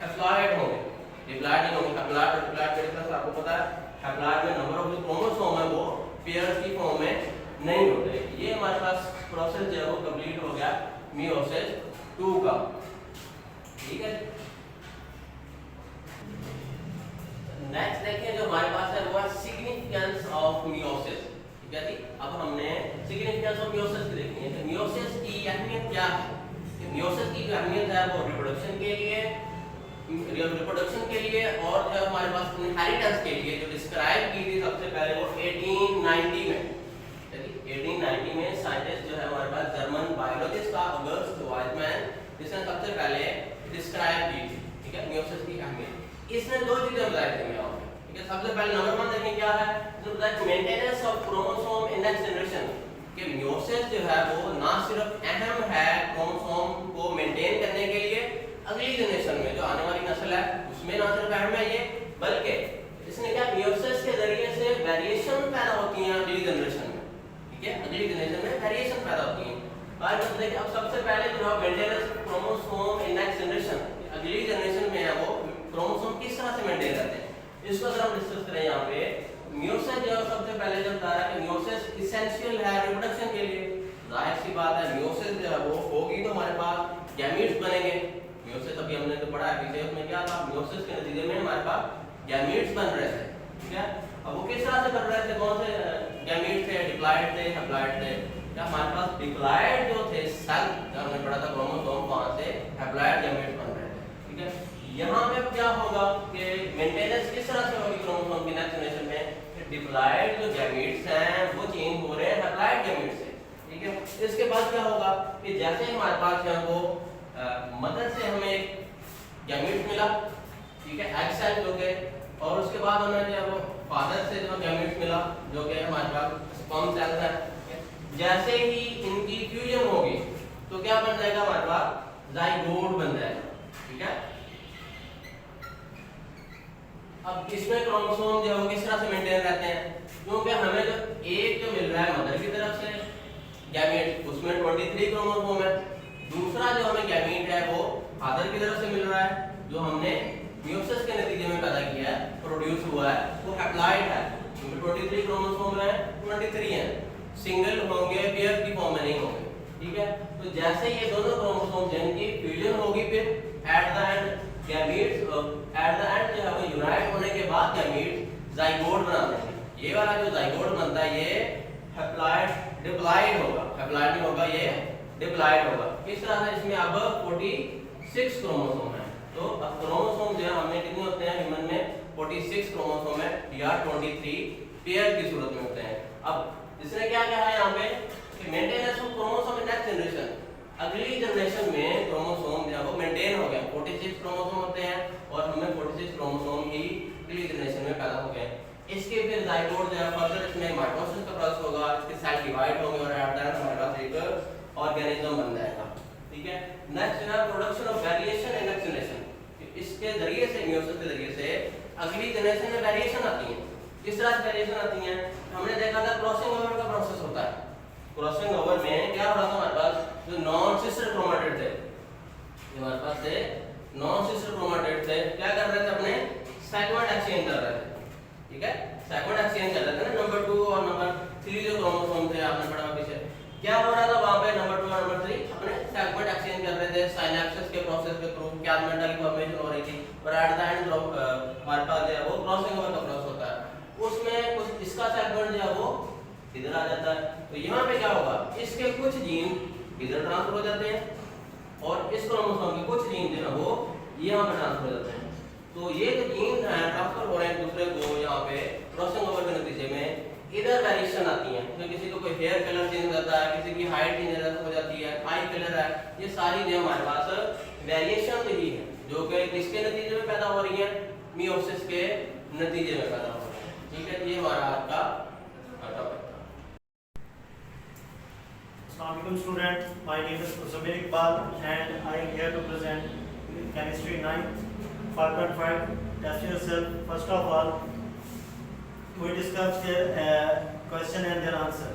हैप्लॉइड होंगे, डिप्लॉइड नहीं होंगे। हैप्लॉइड और डिप्लॉइड के डिफरेंस आपको पता है, हैप्लॉइड में नंबर ऑफ जो क्रोमोसोम है वो पेयर्स की फॉर्म में नहीं होते। ये हमारे पास प्रोसेस जो है वो कंप्लीट हो गया मियोसिस 2 का। ठीक है, नेक्स्ट देखिए जो हमारे पास है वो है सिग्निफिकेंस ऑफ मियोसिस। ठीक है जी, अब हमने सिग्निफिकेंस ऑफ मियोसिस की देखनी है कि मियोसिस की अहमियत क्या है। मियोसिस की जो अहमियत है वो रिप्रोडक्शन के लिए और जो हमारे पास इनहेरिटेंस के लिए जो डिस्क्राइब की थी सबसे पहले वो 1890 में। 1890 में साइंटिस्ट जो है हमारे पास जर्मन बायोलॉजिस्ट था ऑगस्ट वाइजमैन, जिसने सबसे पहले डिस्क्राइब की थी। ठीक है, मियोसिस की अहमियत इसने 2 चीजें बताई थी यहाँ पे। ठीक है, सबसे पहले नंबर 1 देखिए क्या है, इसने बताया maintenance of chromosome in next generation. कि मियोसिस जो है वो ना सिर्फ अहम है क्रोमोसोम को मेंटेन करने के लिए अगली जनरेशन में जो आने वाली नस्ल है उसमें ना सिर्फ अहम है ये, बल्कि इसने क्या मियोसिस के जरिए से वेरिएशन पैदा होती हैं अगली जनरेशन में। ठीक है, अगली जनरेशन में वेरिएशन पैदा होती हैं। आज हम देखिए अब सबसे पहले जो है maintenance chromosome in next generation, अगली जनरेशन में है वो क्रोमोसोम किस तरह से मेंटेन करते हैं, इसको अगर हम डिस्कस करें यहाँ पे। मियोसिस जो सबसे पहले जो बता रहा है कि मियोसिस इसेंशियल है रिप्रोडक्शन के लिए। जाहिर सी बात है मियोसिस जो है वो होगी तो हमारे पास गैमीट्स बनेंगे। मियोसिस अभी हमने जो पढ़ा है पीछे उसमें क्या था, मियोसिस के नतीजे में हमारे पास गैमीट्स बन रहे थे। ठीक है, अब वो किस तरह से बन रहे थे, कौन से गैमीट्स थे, डिप्लॉइड थे, हैप्लॉइड थे। क्या हमारे पास डिप्लॉइड जो थे सेल जो हमने पढ़ा था क्रोमोसोम वहां से हैप्लॉइड गैमीट्स बन रहे थे। ठीक है, यहाँ पे क्या होगा कि मेंटेनेंस किस तरह से होगी क्रोमोसोम की नेक्स्ट जनरेशन में, डिप्लॉइड जो गैमीट्स हैं वो चेंज हो रहे हैं हैप्लॉइड गैमीट्स से। ठीक है, इसके बाद क्या होगा कि जैसे हमारे पास है वो मदर से हमें एक गैमीट मिला, ठीक है, एग सेल जो के, और उसके बाद हमें जो है वो फादर से जो गैमीट मिला जो कि हमारे पास स्पर्म सेल है। जैसे ही इनकी फ्यूजन होगी तो क्या बन जाएगा, हमारे पास जाइगोट बन जाएगा। ठीक है, अब इसमें क्रोमोसोम जो है वो किस तरह से मेंटेन रहते हैं, क्योंकि हमें जो एक जो मिल रहा है मदर की तरफ से गैमीट उसमें 23 क्रोमोसोम है, दूसरा जो हमें गैमीट है वो फादर की तरफ से मिल रहा है जो हमने मियोसिस के नतीजे में पैदा किया है, प्रोड्यूस हुआ है, वो हैप्लॉइड है। 23 क्रोमोसोम है, 23 हैं, सिंगल होंगे, पेयर की फॉर्म में नहीं होंगे। ठीक है, तो जैसे ये दोनों क्रोमोसोम जिनकी फ्यूजन होगी फिर at the end gametes at the end जो है वो यूनाइट होने के बाद गैमीट्स जाइगोट बना देंगे। ये वाला जो जाइगोट बनता है ये हैप्लॉइड डिप्लॉइड होगा, हैप्लॉइड नहीं होगा, ये डिप्लॉइड होगा। किस तरह से, इसमें अब 46 क्रोमोसोम है। तो अब क्रोमोसोम जो है हमने कितने होते हैं ह्यूमन में, 46 क्रोमोसोम है या 23 पेयर की सूरत में होते हैं। अब इसने क्या कहा है यहाँ पे कि maintenance of chromosome in next generation, अगली जनरेशन में क्रोमोसोम जो है वो मेंटेन हो गया। 46 क्रोमोसोम होते हैं और हमें 46 क्रोमोसोम ही अगली जनरेशन में पैदा हो गए। इसके फिर जाइगोट जो है फर्दर इसमें माइटोसिस का प्रोसेस होगा, इसके सेल डिवाइड होंगे और एट द एंड हमारे पास एक ऑर्गेनिज्म बन जाएगा। ठीक है, नेक्स्ट है production of variation in next generation. इसके जरिए से मियोसिस के जरिए से अगली जनरेशन में वेरिएशन आती है। किस तरह से वेरिएशन आती है, हमने देखा था क्रॉसिंग ओवर का प्रोसेस होता है। क्रॉसिंग ओवर में क्या हो रहा था, हमारे पास जो नॉन सिस्टर क्रोमैटिड थे, हमारे पास थे नॉन सिस्टर क्रोमैटिड थे, क्या कर रहे थे, अपने सेगमेंट एक्सचेंज कर रहे थे। ठीक है, सेगमेंट एक्सचेंज कर रहे थे ना, नंबर 2 और नंबर 3 जो क्रोमोसोम थे आपने पढ़ा पीछे, क्या हो रहा था वहां पे नंबर 2 और नंबर 3 अपने सेगमेंट एक्सचेंज कर रहे थे सिनैप्सिस के प्रोसेस के थ्रू, प्लाज्मेटा की फॉर्मेशन हो रही थी और एट द एंड हमारे पास जो है वो क्रॉसिंग ओवर का प्रोसेस होता है। उसमें कुछ इसका सेगमेंट जो है वो इधर आ जाता है, तो यहाँ पे क्या होगा, इसके कुछ जीन इधर ट्रांसफर हो जाते हैं और इस क्रोमोसोम के कुछ जीन जो है वो यहाँ पे ट्रांसफर हो जाते हैं। तो ये जो जीन है ट्रांसफर हो रहे हैं दूसरे को, यहाँ पे क्रॉसिंग ओवर के नतीजे में इधर वेरिएशन आती है। तो किसी को कोई हेयर कलर चेंज हो जाता है, किसी की हाइट चेंज हो जाती है, आई कलर है, ये सारी जो हमारे पास वेरिएशन ही है जो कि किसके नतीजे में पैदा हो रही है, मियोसिस के नतीजे में पैदा हो रही है। ठीक है, ये हमारा आज का टॉपिक था। Assalamualaikum students, my name is Professor Iqbal and I am here to present chemistry 9th 5.5 test yourself. First of all, we discuss their question and their answer.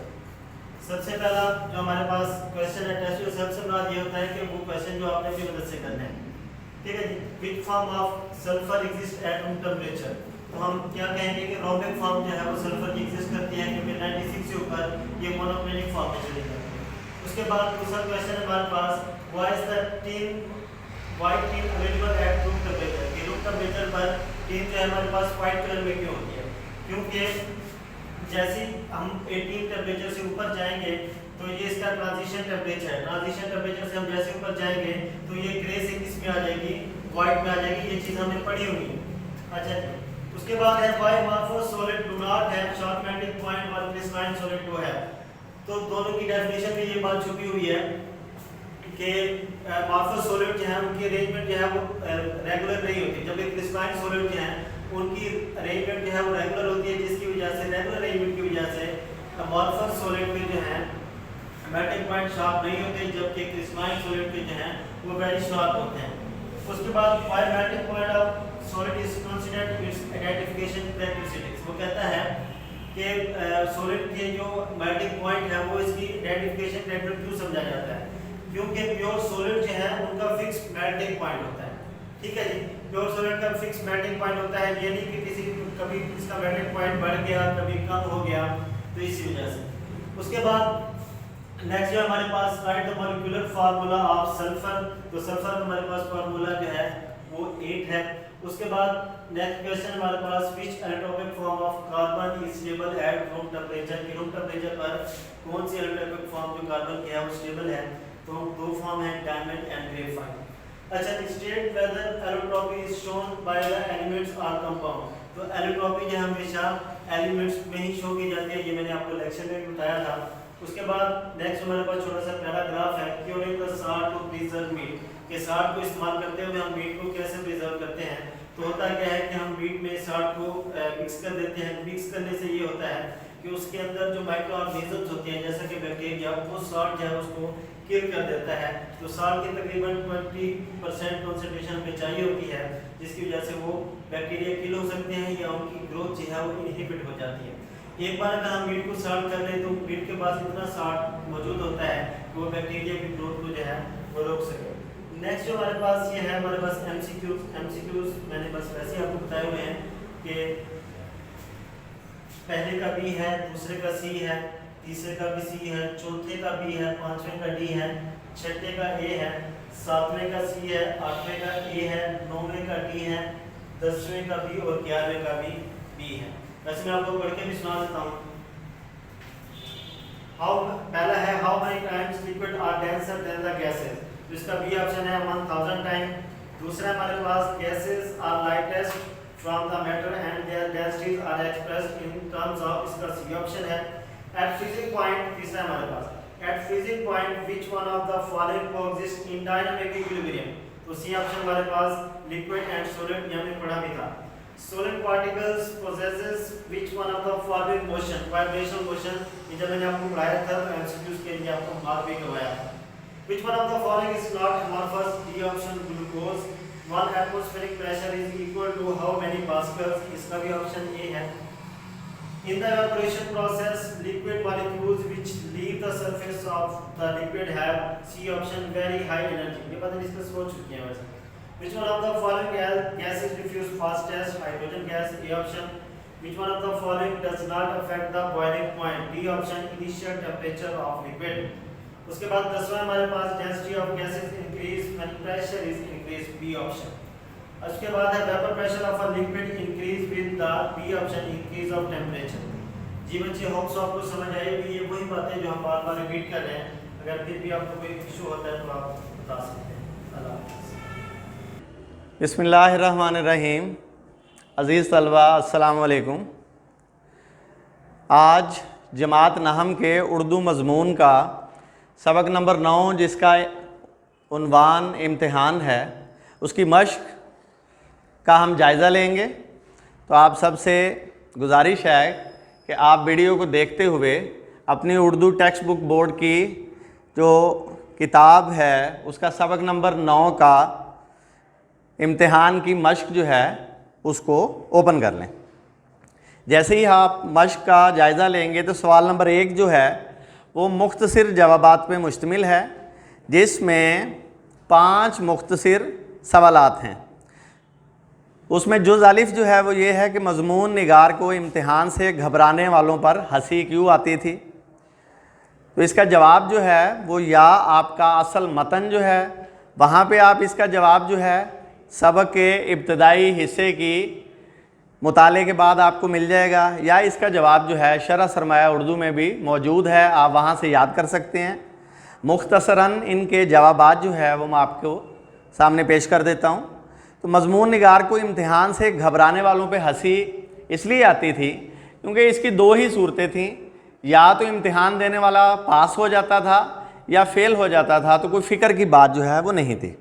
सबसे पहला जो हमारे पास क्वेश्चन है टेस्ट योरसेल्फ से मुराद ये होता है कि वो क्वेश्चन जो आपने अपनी मदद से करना है, ठीक है जी। Which form of sulphur exist at room temperature, तो हम क्या कहेंगे कि रोमिक फॉर्म जो है वो सल्फर की एग्जिस्ट करती है क्योंकि 96 से ऊपर ये मोनोक्लिनिक फॉर्म में चली जाती है। उसके बाद दूसरा क्वेश्चन है हमारे पास, why is the tin white tin available at room temperature, कि रूम टेम्परेचर पर टीन जो है हमारे पास व्हाइट कलर में क्यों होती है? क्योंकि जैसे हम 18 टेम्परेचर से ऊपर जाएंगे तो ये इसका ट्रांजिशन टेम्परेचर है, ट्रांजिशन टेम्परेचर से हम जैसे ऊपर जाएंगे तो ये ग्रे से किस में आ जाएगी, व्हाइट में आ जाएगी। ये चीज़ हमने पढ़ी हुई है। अच्छा जी, उसके बाद है why amorphous solid do not have sharp melting point while crystalline solid do have, तो दोनों की डेफिनेशन में ये बात छुपी हुई है कि अमॉर्फस सॉलिड जो है उनकी अरेंजमेंट जो है वो रेगुलर नहीं होती, जबकि क्रिस्टलाइन सॉलिड जो है उनकी अरेंजमेंट जो है वो रेगुलर होती है, जिसकी वजह से रेगुलर अरेंजमेंट की वजह से अमॉर्फस सॉलिड में जो है मेल्टिंग पॉइंट शार्प नहीं होते, जबकि क्रिस्टलाइन सॉलिड के जो हैं वो वेरी शार्प होते हैं। उसके बाद why melting point of solid is considered it's identification characteristics, वो कहता है कि सॉलिड के जो मेल्टिंग पॉइंट है वो इसकी आइडेंटिफिकेशन कैरेक्टर क्यों समझा जाता है? क्योंकि प्योर सॉलिड जो है उनका फिक्स मेल्टिंग पॉइंट होता है, ठीक है जी। प्योर सॉलिड का फिक्स मेल्टिंग पॉइंट होता है, ये नहीं कि किसी कभी इसका मेल्टिंग पॉइंट बढ़ गया कभी कम हो गया, तो इसी वजह से। उसके बाद नेक्स्ट जो हमारे पास write the molecular formula of sulphur, तो सल्फर का हमारे पास फार्मूला जो है वो 8 है। उसके बाद नेक्स्ट क्वेश्चन हमारे पास which allotropic form of carbon is stable at room temperature, कि रूम टेम्परेचर पर कौन सी एलोट्रोपिक फॉर्म जो कार्बन की है वो स्टेबल है? तो दो फॉर्म है डायमंड एंड ग्रेफाइट। अच्छा, state whether allotropy is shown by the elements और कंपाउंड, तो एलोट्रोपी जो हमेशा एलिमेंट्स में ही शो की जाती है, ये मैंने आपको लेक्चर में भी बताया था। उसके बाद नेक्स्ट हमारे पास छोटा सा पैराग्राफ है, curing the salt to preserve meat, कि साल्ट को इस्तेमाल करते हुए हम मीट को कैसे प्रिजर्व करते हैं। तो होता क्या है कि हम मीट में साल्ट को मिक्स कर देते हैं। मिक्स करने से ये होता है कि उसके अंदर जो माइक्रो ऑर्गेनिजम्स होते हैं जैसे कि बैक्टीरिया, वो साल्ट जो है उसको किल कर देता है। तो साल्ट की तकरीबन 20% कॉन्सेंट्रेशन पे चाहिए होती है, जिसकी वजह से वो बैक्टीरिया किल हो सकते हैं या उनकी ग्रोथ जो है वो इनहिबिट हो जाती है। एक बार अगर हम मीट को साल्ट कर लें तो मीट के पास इतना साल्ट मौजूद होता है कि वो बैक्टीरिया की ग्रोथ को जो है वो रोक सके। नेक्स्ट जो हमारे पास ये है हमारे पास एमसीक्यूज मैंने बस वैसे ही आपको बताए हुए हैं कि पहले का बी है, दूसरे का सी है, तीसरे का भी सी है, चौथे का बी है, पांचवें का डी है, छठे का ए है, सातवें का सी है, आठवें का ए है, नौवें का डी है, 10वें का बी और 11वें का भी बी है। वैसे मैं आपको पढ़ के भी सुना देता हूँ। पहला है how many times liquid are denser than the gases, जिसका बी ऑप्शन है 1000 टाइम। दूसरा हमारे पास gases are lightest from the matter and their densities are expressed in terms of, इसका सी ऑप्शन है। एट फ्रीजिंग पॉइंट, तीसरा हमारे पास at freezing point which one of the following coexist in dynamic equilibrium, तो C option हमारे पास liquid and solid, ये हमने पढ़ा भी था। Solid particles possesses which one of the following motion, vibrational motion, ये जब मैंने आपको पढ़ाया था तो एमसीक्यूज के लिए आपको मार्क भी करवाया था। Which one of the following is not amorphous? D option glucose. One atmospheric pressure is equal to how many pascals? इसका भी ऑप्शन ए है। In the evaporation process, liquid molecules which leave the surface of the liquid have C option very high energy, ये पता नहीं इसका सोच चुके हैं वैसे। Which one of the following gases diffuse fastest? Hydrogen gas, A option. Which one of the following does not affect the boiling point? D option, initial temperature of liquid. उसके बाद 10वां हमारे पास density of gases increase when pressure is increased, B option. उसके बाद है vapor pressure of a liquid increase with the B option, increase of temperature. जी बच्चे hope so आपको समझ आई होगी, ये वही बातें जो हम बार बार रिपीट कर रहे हैं। अगर फिर भी आपको कोई इशू होता है तो आप बता सकते हैं। अल्लाह हाफ़िज़। बिस्मिल्लाहिर्रहमानिर्रहीम। अज़ीज़ तलबा अस्सलामु अलैकुम। आज जमात नहम के उर्दू मज़मून का सबक नंबर 9 जिसका उन्वान इम्तिहान है, उसकी मश्क का हम जायज़ा लेंगे। तो आप सबसे गुजारिश है कि आप वीडियो को देखते हुए अपनी उर्दू टेक्स्ट बुक बोर्ड की जो किताब है उसका सबक नंबर 9 का इम्तिहान की मश्क जो है उसको ओपन कर लें। जैसे ही आप मश्क का जायज़ा लेंगे तो सवाल नंबर 1 जो है वो मुख्तसर जवाबात पे मुश्तमिल है, जिसमें 5 मुख्तसर सवालात हैं। उसमें जुज़ अलिफ जो है वो ये है कि मज़मून निगार को इम्तिहान से घबराने वालों पर हंसी क्यों आती थी। तो इसका जवाब जो है वो या आपका असल मतन जो है वहाँ पे आप इसका जवाब जो है सबक के इब्तदाई हिस्से की मुताले के बाद आपको मिल जाएगा, या इसका जवाब जो है शरह सरमाया उर्दू में भी मौजूद है, आप वहाँ से याद कर सकते हैं। मुख्तसरन इनके जवाबात जो है वो मैं आपको सामने पेश कर देता हूँ। तो मज़मून निगार को इम्तिहान से घबराने वालों पे हंसी इसलिए आती थी क्योंकि इसकी 2 ही सूरतें थीं, या तो इम्तिहान देने वाला पास हो जाता था या फ़ेल हो जाता था, तो कोई फ़िक्र की बात जो है वो नहीं थी।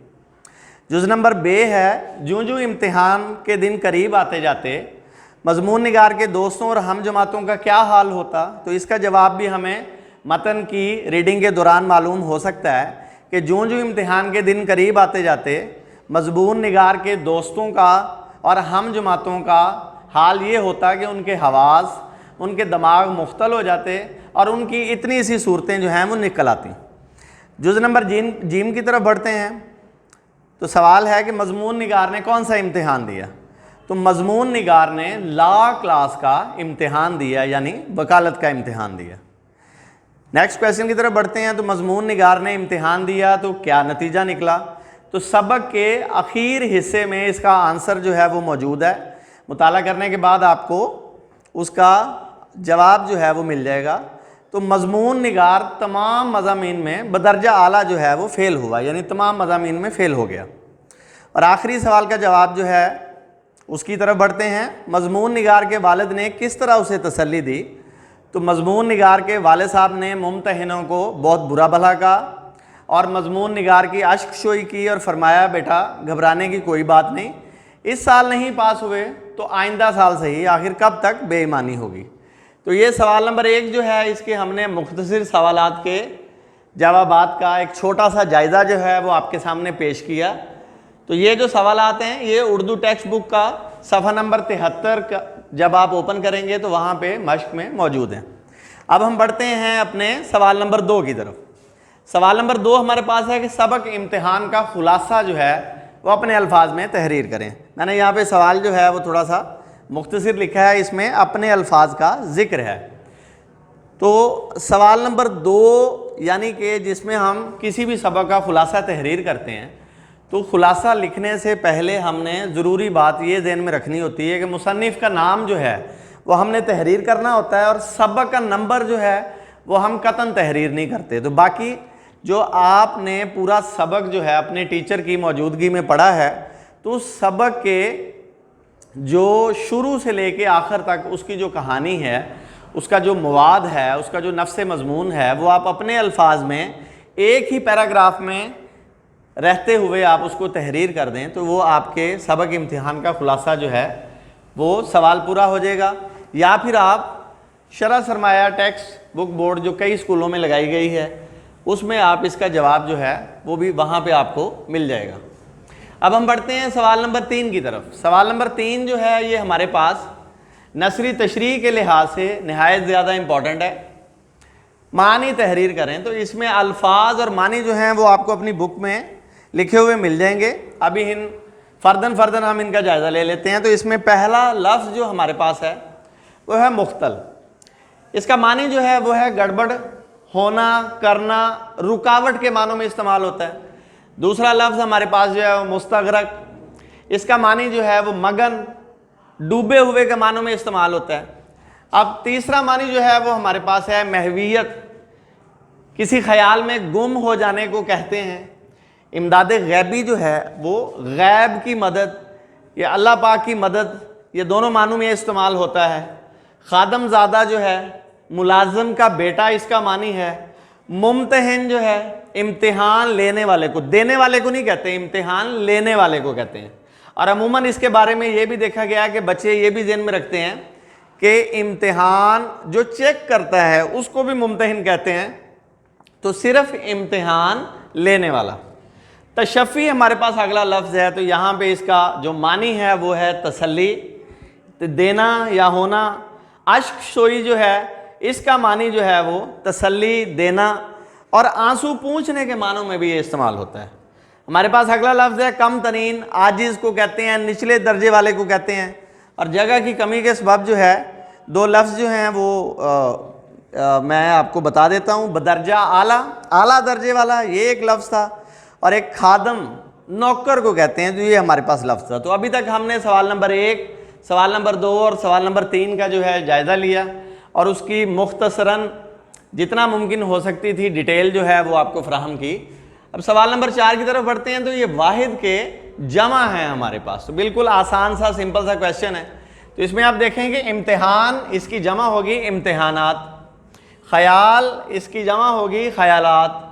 जुज़ नंबर बे है, जो जो इम्तिहान के दिन करीब आते जाते मज़मून निगार के दोस्तों और हम जमातों का क्या हाल होता। तो इसका जवाब भी हमें मतन की रीडिंग के दौरान मालूम हो सकता है कि जो जो इम्तिहान के दिन करीब आते जाते मज़मून निगार के दोस्तों का और हम जमातों का हाल ये होता कि उनके हवास, उनके दिमाग मुख्तल हो जाते और उनकी इतनी सी सूरतें जो हैं वो निकल आती। जुज़ नंबर जीम की तरफ बढ़ते हैं। तो सवाल है कि मज़मून निगार ने कौन सा इम्तिहान दिया। तो मज़मून निगार ने लॉ क्लास का इम्तिहान दिया, यानी वकालत का इम्तिहान दिया। नेक्स्ट क्वेश्चन की तरफ बढ़ते हैं। तो मज़मून निगार ने इम्तिहान दिया तो क्या नतीजा निकला। तो सबक के आखिर हिस्से में इसका आंसर जो है वो मौजूद है, मुताला करने के बाद आपको उसका जवाब जो है वो मिल जाएगा। तो मज़मून निगार तमाम मज़ामीन में बदरजा आला जो है वो फ़ेल हुआ, यानी तमाम मज़ामीन में फ़ेल हो गया। और आखिरी सवाल का जवाब जो है उसकी तरफ बढ़ते हैं। मज़मून निगार के वालिद ने किस तरह उसे तसल्ली दी। तो मज़मून निगार के वालिद साहब ने मुम्तहिनों को बहुत बुरा भला कहा और मज़मून निगार की अश्क शोई की और फरमाया, बेटा घबराने की कोई बात नहीं, इस साल नहीं पास हुए तो आइंदा साल सही, आखिर कब तक बेईमानी होगी। तो ये सवाल नंबर 1 जो है इसके हमने मुख्तसर सवालात के जवाबात का एक छोटा सा जायज़ा जो है वो आपके सामने पेश किया। तो ये जो सवालात हैं ये उर्दू टेक्स्ट बुक का सफ़ा नंबर 73 का जब आप ओपन करेंगे तो वहाँ पे मश्क में मौजूद हैं। अब हम बढ़ते हैं अपने सवाल नंबर 2 की तरफ। सवाल नंबर 2 हमारे पास है कि सबक इम्तिहान का खुलासा जो है वो अपने अल्फाज में तहरीर करें। मैंने यहाँ पे सवाल जो है वो थोड़ा सा मुख्तसर लिखा है, इसमें अपने अल्फाज का ज़िक्र है। तो सवाल नंबर 2 यानी कि जिसमें हम किसी भी सबक का खुलासा तहरीर करते हैं, तो खुलासा लिखने से पहले हमने ज़रूरी बात ये ज़हन में रखनी होती है कि मुसन्निफ़ का नाम जो है वो हमने तहरीर करना होता है और सबक का नंबर जो है वो हम कतन तहरीर नहीं करते। तो बाकी जो आपने पूरा सबक जो है अपने टीचर की मौजूदगी में पढ़ा है, तो सबक के जो शुरू से लेके आखिर तक उसकी जो कहानी है, उसका जो मवाद है, उसका जो नफ्स मज़मून है, वो आप अपने अल्फाज में एक ही पैराग्राफ में रहते हुए आप उसको तहरीर कर दें, तो वो आपके सबक इम्तिहान का खुलासा जो है वो सवाल पूरा हो जाएगा। या फिर आप शरह सरमाया टेक्स्ट बुक बोर्ड जो कई स्कूलों में लगाई गई है उसमें आप इसका जवाब जो है वो भी वहाँ पे आपको मिल जाएगा। अब हम बढ़ते हैं सवाल नंबर 3 की तरफ। सवाल नंबर 3 जो है ये हमारे पास नसरी तशरीह के लिहाज से नहायत ज़्यादा इम्पॉर्टेंट है। मानी तहरीर करें, तो इसमें अल्फाज और मानी जो हैं वो आपको अपनी बुक में लिखे हुए मिल जाएंगे। अभी इन फ़र्दन हम इनका जायज़ा ले लेते हैं। तो इसमें पहला लफ्ज़ जो हमारे पास है वो है मुख्तल। इसका मानी जो है वो है गड़बड़, होना, करना, रुकावट के मानों में इस्तेमाल होता है। दूसरा लफ्ज़ हमारे पास जो है वो मुस्तगरक, इसका मानी जो है वो मगन, डूबे हुए के मानों में इस्तेमाल होता है। अब तीसरा मानी जो है वो हमारे पास है महवियत, किसी ख्याल में गुम हो जाने को कहते हैं। इमदाद गैबी जो है वो गैब की मदद या अल्लाह पाक की मदद, ये दोनों मानों में इस्तेमाल होता है। खादम ज़ादा जो है मुलाजम का बेटा, इसका मानी है। मुम्तहिन जो है इम्तिहान लेने वाले को, देने वाले को नहीं कहते, इम्तिहान लेने वाले को कहते हैं। और अमूमन इसके बारे में ये भी देखा गया कि बच्चे ये भी ज़हन में रखते हैं कि इम्तिहान जो चेक करता है उसको भी मुम्तहिन कहते हैं। तो सिर्फ इम्तिहान लेने वाला। तशफ़ी हमारे पास अगला लफ्ज़ है, तो यहाँ पे इसका जो मानी है वो है तसल्ली, तो देना या होना। अश्क सोई जो है इसका मानी जो है वो तसल्ली, देना, और आंसू पूंछने के मानों में भी ये इस्तेमाल होता है। हमारे पास अगला लफ्ज़ है कम तरीन, आजिज़ को कहते हैं, निचले दर्जे वाले को कहते हैं। और जगह की कमी के सबब जो है दो लफ्ज़ जो हैं वो मैं आपको बता देता हूँ। बदर्जा आला, आला दर्जे वाला, ये एक लफ्ज़ था, और एक खादम, नौकर को कहते हैं, तो ये हमारे पास लफ्ज़ था। तो अभी तक हमने सवाल नंबर 1, सवाल नंबर 2 और सवाल नंबर 3 का जो है जायज़ा लिया, और उसकी मुख्तसरन जितना मुमकिन हो सकती थी डिटेल जो है वो आपको फ़राहम की। अब सवाल नंबर 4 की तरफ बढ़ते हैं। तो ये वाहिद के जमा है हमारे पास, तो बिल्कुल आसान सा सिंपल सा क्वेश्चन है। तो इसमें आप देखेंगे इम्तिहान, इसकी जमा होगी इम्तिहानात, ख़याल इसकी जमा होगी ख़यालात,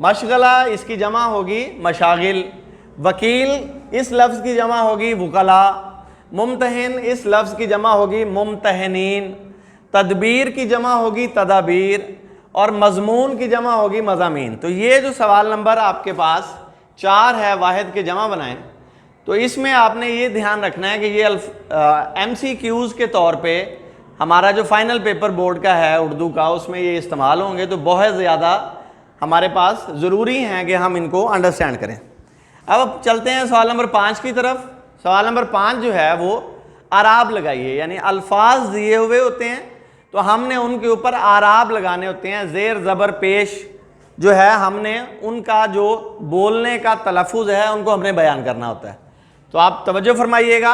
मशगला इसकी जमा होगी मशागिल, वकील इस लफ्ज़ की जमा होगी वकला, मुमतहिन इस लफ्ज़ की जमा होगी मुमतहनीन, तदबीर की जमा होगी तदाबीर, और मज़मून की जमा होगी मज़ामीन। तो ये जो सवाल नंबर आपके पास 4 है वाहिद के जमा बनाएं, तो इसमें आपने ये ध्यान रखना है कि ये MCQs के तौर पे हमारा जो फाइनल पेपर बोर्ड का है उर्दू का, उसमें ये इस्तेमाल होंगे, तो बहुत ज़्यादा हमारे पास ज़रूरी हैं कि हम इनको अंडरस्टैंड करें। अब चलते हैं सवाल नंबर 5 की तरफ। सवाल नंबर 5 जो है वो आराब लगाइए, यानी अल्फाज दिए हुए होते हैं तो हमने उनके ऊपर आराब लगाने होते हैं, ज़ेर ज़बर पेश जो है हमने उनका जो बोलने का तलफ़ुज़ है उनको हमने बयान करना होता है। तो आप तवज्जो फरमाइएगा।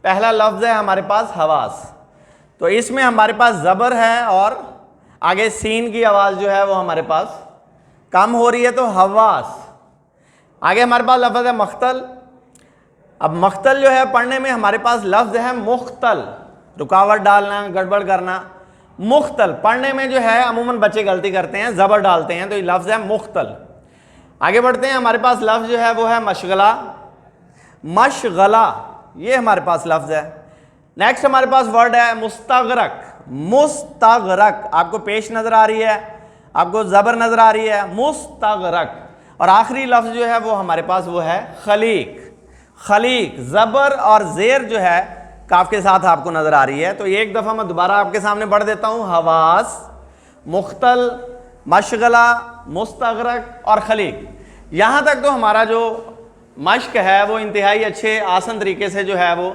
पहला लफ्ज़ है हमारे पास हवास, तो इसमें हमारे पास ज़बर है और आगे सीन की आवाज़ जो है वो हमारे पास कम हो रही है, तो हवास। आगे हमारे पास लफ्ज़ है मख्तल। अब मख्तल जो है पढ़ने में हमारे पास लफ्ज़ है मुख्तल, रुकावट डालना, गड़बड़ करना। मुख्तल पढ़ने में जो है अमूमन बच्चे गलती करते हैं, ज़बर डालते हैं, तो ये लफ्ज़ है मुख्तल। आगे बढ़ते हैं, हमारे पास लफ्ज़ जो है वो है मशगला, मशगला ये हमारे पास लफ्ज़ है। नेक्स्ट हमारे पास वर्ड है मुस्तगरक, मुस्तगरक आपको पेश नज़र आ रही है, आपको ज़बर नज़र आ रही है, मुस्तगरक। और आखिरी लफ्ज़ जो है वो हमारे पास वो है खलीक, खलीक ज़बर और ज़ेर जो है काफ के साथ आपको नज़र आ रही है। तो एक दफ़ा मैं दोबारा आपके सामने पढ़ देता हूँ, हवास, मुख्तल, मशगला, मुस्तगरक और खलीक। यहाँ तक तो हमारा जो मश्क है वो इंतहाई अच्छे आसान तरीके से जो है वो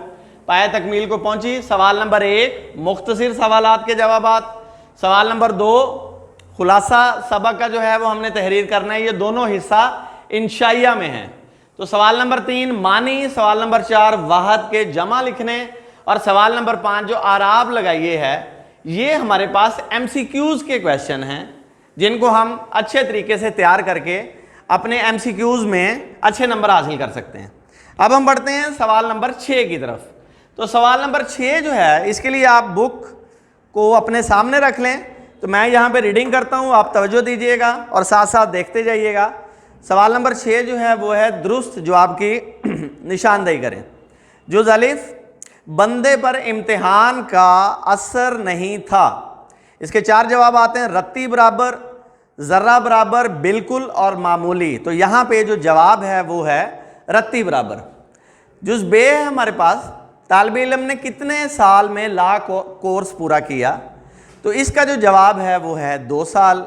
पाए तकमील को पहुँची। सवाल नंबर 1 मुख्तसर सवालात के जवाबात, सवाल नंबर 2 खुलासा सबक का जो है वो हमने तहरीर करना है, ये दोनों हिस्सा इंशाइया में हैं। तो सवाल नंबर 3 मानी, सवाल नंबर 4 वाहद के जमा लिखने, और सवाल नंबर 5 जो आराब लगाइए है, ये हमारे पास MCQs के क्वेश्चन हैं जिनको हम अच्छे तरीके से तैयार करके अपने MCQs में अच्छे नंबर हासिल कर सकते हैं। अब हम बढ़ते हैं सवाल नंबर 6 की तरफ। तो सवाल नंबर 6 जो है इसके लिए आप बुक को अपने सामने रख लें। तो मैं यहाँ पे रीडिंग करता हूँ, आप तवज्जो दीजिएगा और साथ साथ देखते जाइएगा। सवाल नंबर 6 जो है वो है दुरुस्त जवाब की निशानदेही करें। जुज़ अलिफ, बंदे पर इम्तिहान का असर नहीं था। इसके 4 जवाब आते हैं, रत्ती बराबर, ज़र्रा बराबर, बिल्कुल और मामूली। तो यहाँ पे जो जवाब है वो है रत्ती बराबर। जुज़ बे है हमारे पास, तालिबे इल्म ने कितने साल में ला कोर्स पूरा किया। तो इसका जो जवाब है वो है 2 साल।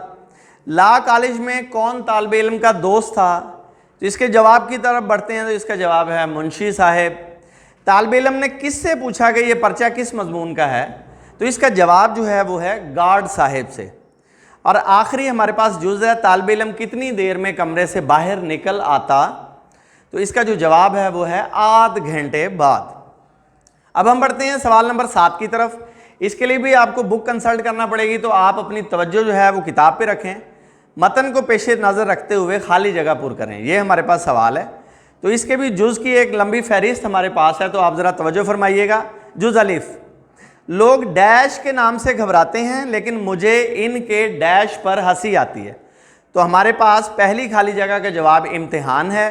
ला कॉलेज में कौन तालिबे इल्म का दोस्त था। तो इसके जवाब की तरफ बढ़ते हैं, तो इसका जवाब है मुंशी साहब। तालिबे इल्म ने किससे पूछा कि ये पर्चा किस मजमून का है। तो इसका जवाब जो है वो है गार्ड साहब से। और आखिरी हमारे पास जुज़ है, तालिबे इल्म कितनी देर में कमरे से बाहर निकल आता। तो इसका जो जवाब है वो है आध घंटे बाद। अब हम बढ़ते हैं सवाल नंबर 7 की तरफ। इसके लिए भी आपको बुक कंसल्ट करना पड़ेगी, तो आप अपनी तवज्जो जो है वो किताब पे रखें, मतन को पेश नज़र रखते हुए खाली जगह पूर करें। ये हमारे पास सवाल है। तो इसके भी जुज़ की एक लंबी फहरिस्त हमारे पास है, तो आप ज़रा तवज्जो फरमाइएगा। जुज़ अलिफ, लोग डैश के नाम से घबराते हैं लेकिन मुझे इनके डैश पर हंसी आती है। तो हमारे पास पहली खाली जगह का जवाब इम्तिहान है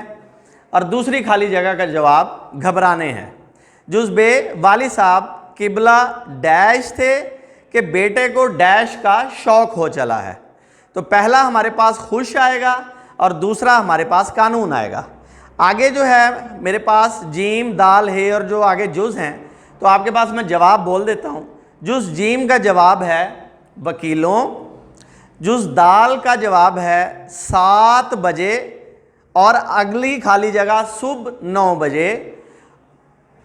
और दूसरी खाली जगह का जवाब घबराने हैं। जुज़ बे, वाली साहब किबला डैश थे कि बेटे को डैश का शौक़ हो चला है। तो पहला हमारे पास खुश आएगा और दूसरा हमारे पास कानून आएगा। आगे जो है मेरे पास जीम, दाल, हे और जो आगे जुज़ हैं, तो आपके पास मैं जवाब बोल देता हूँ। जुज़ जीम का जवाब है वकीलों, जुज़ दाल का जवाब है 7 बजे और अगली खाली जगह सुबह 9 बजे।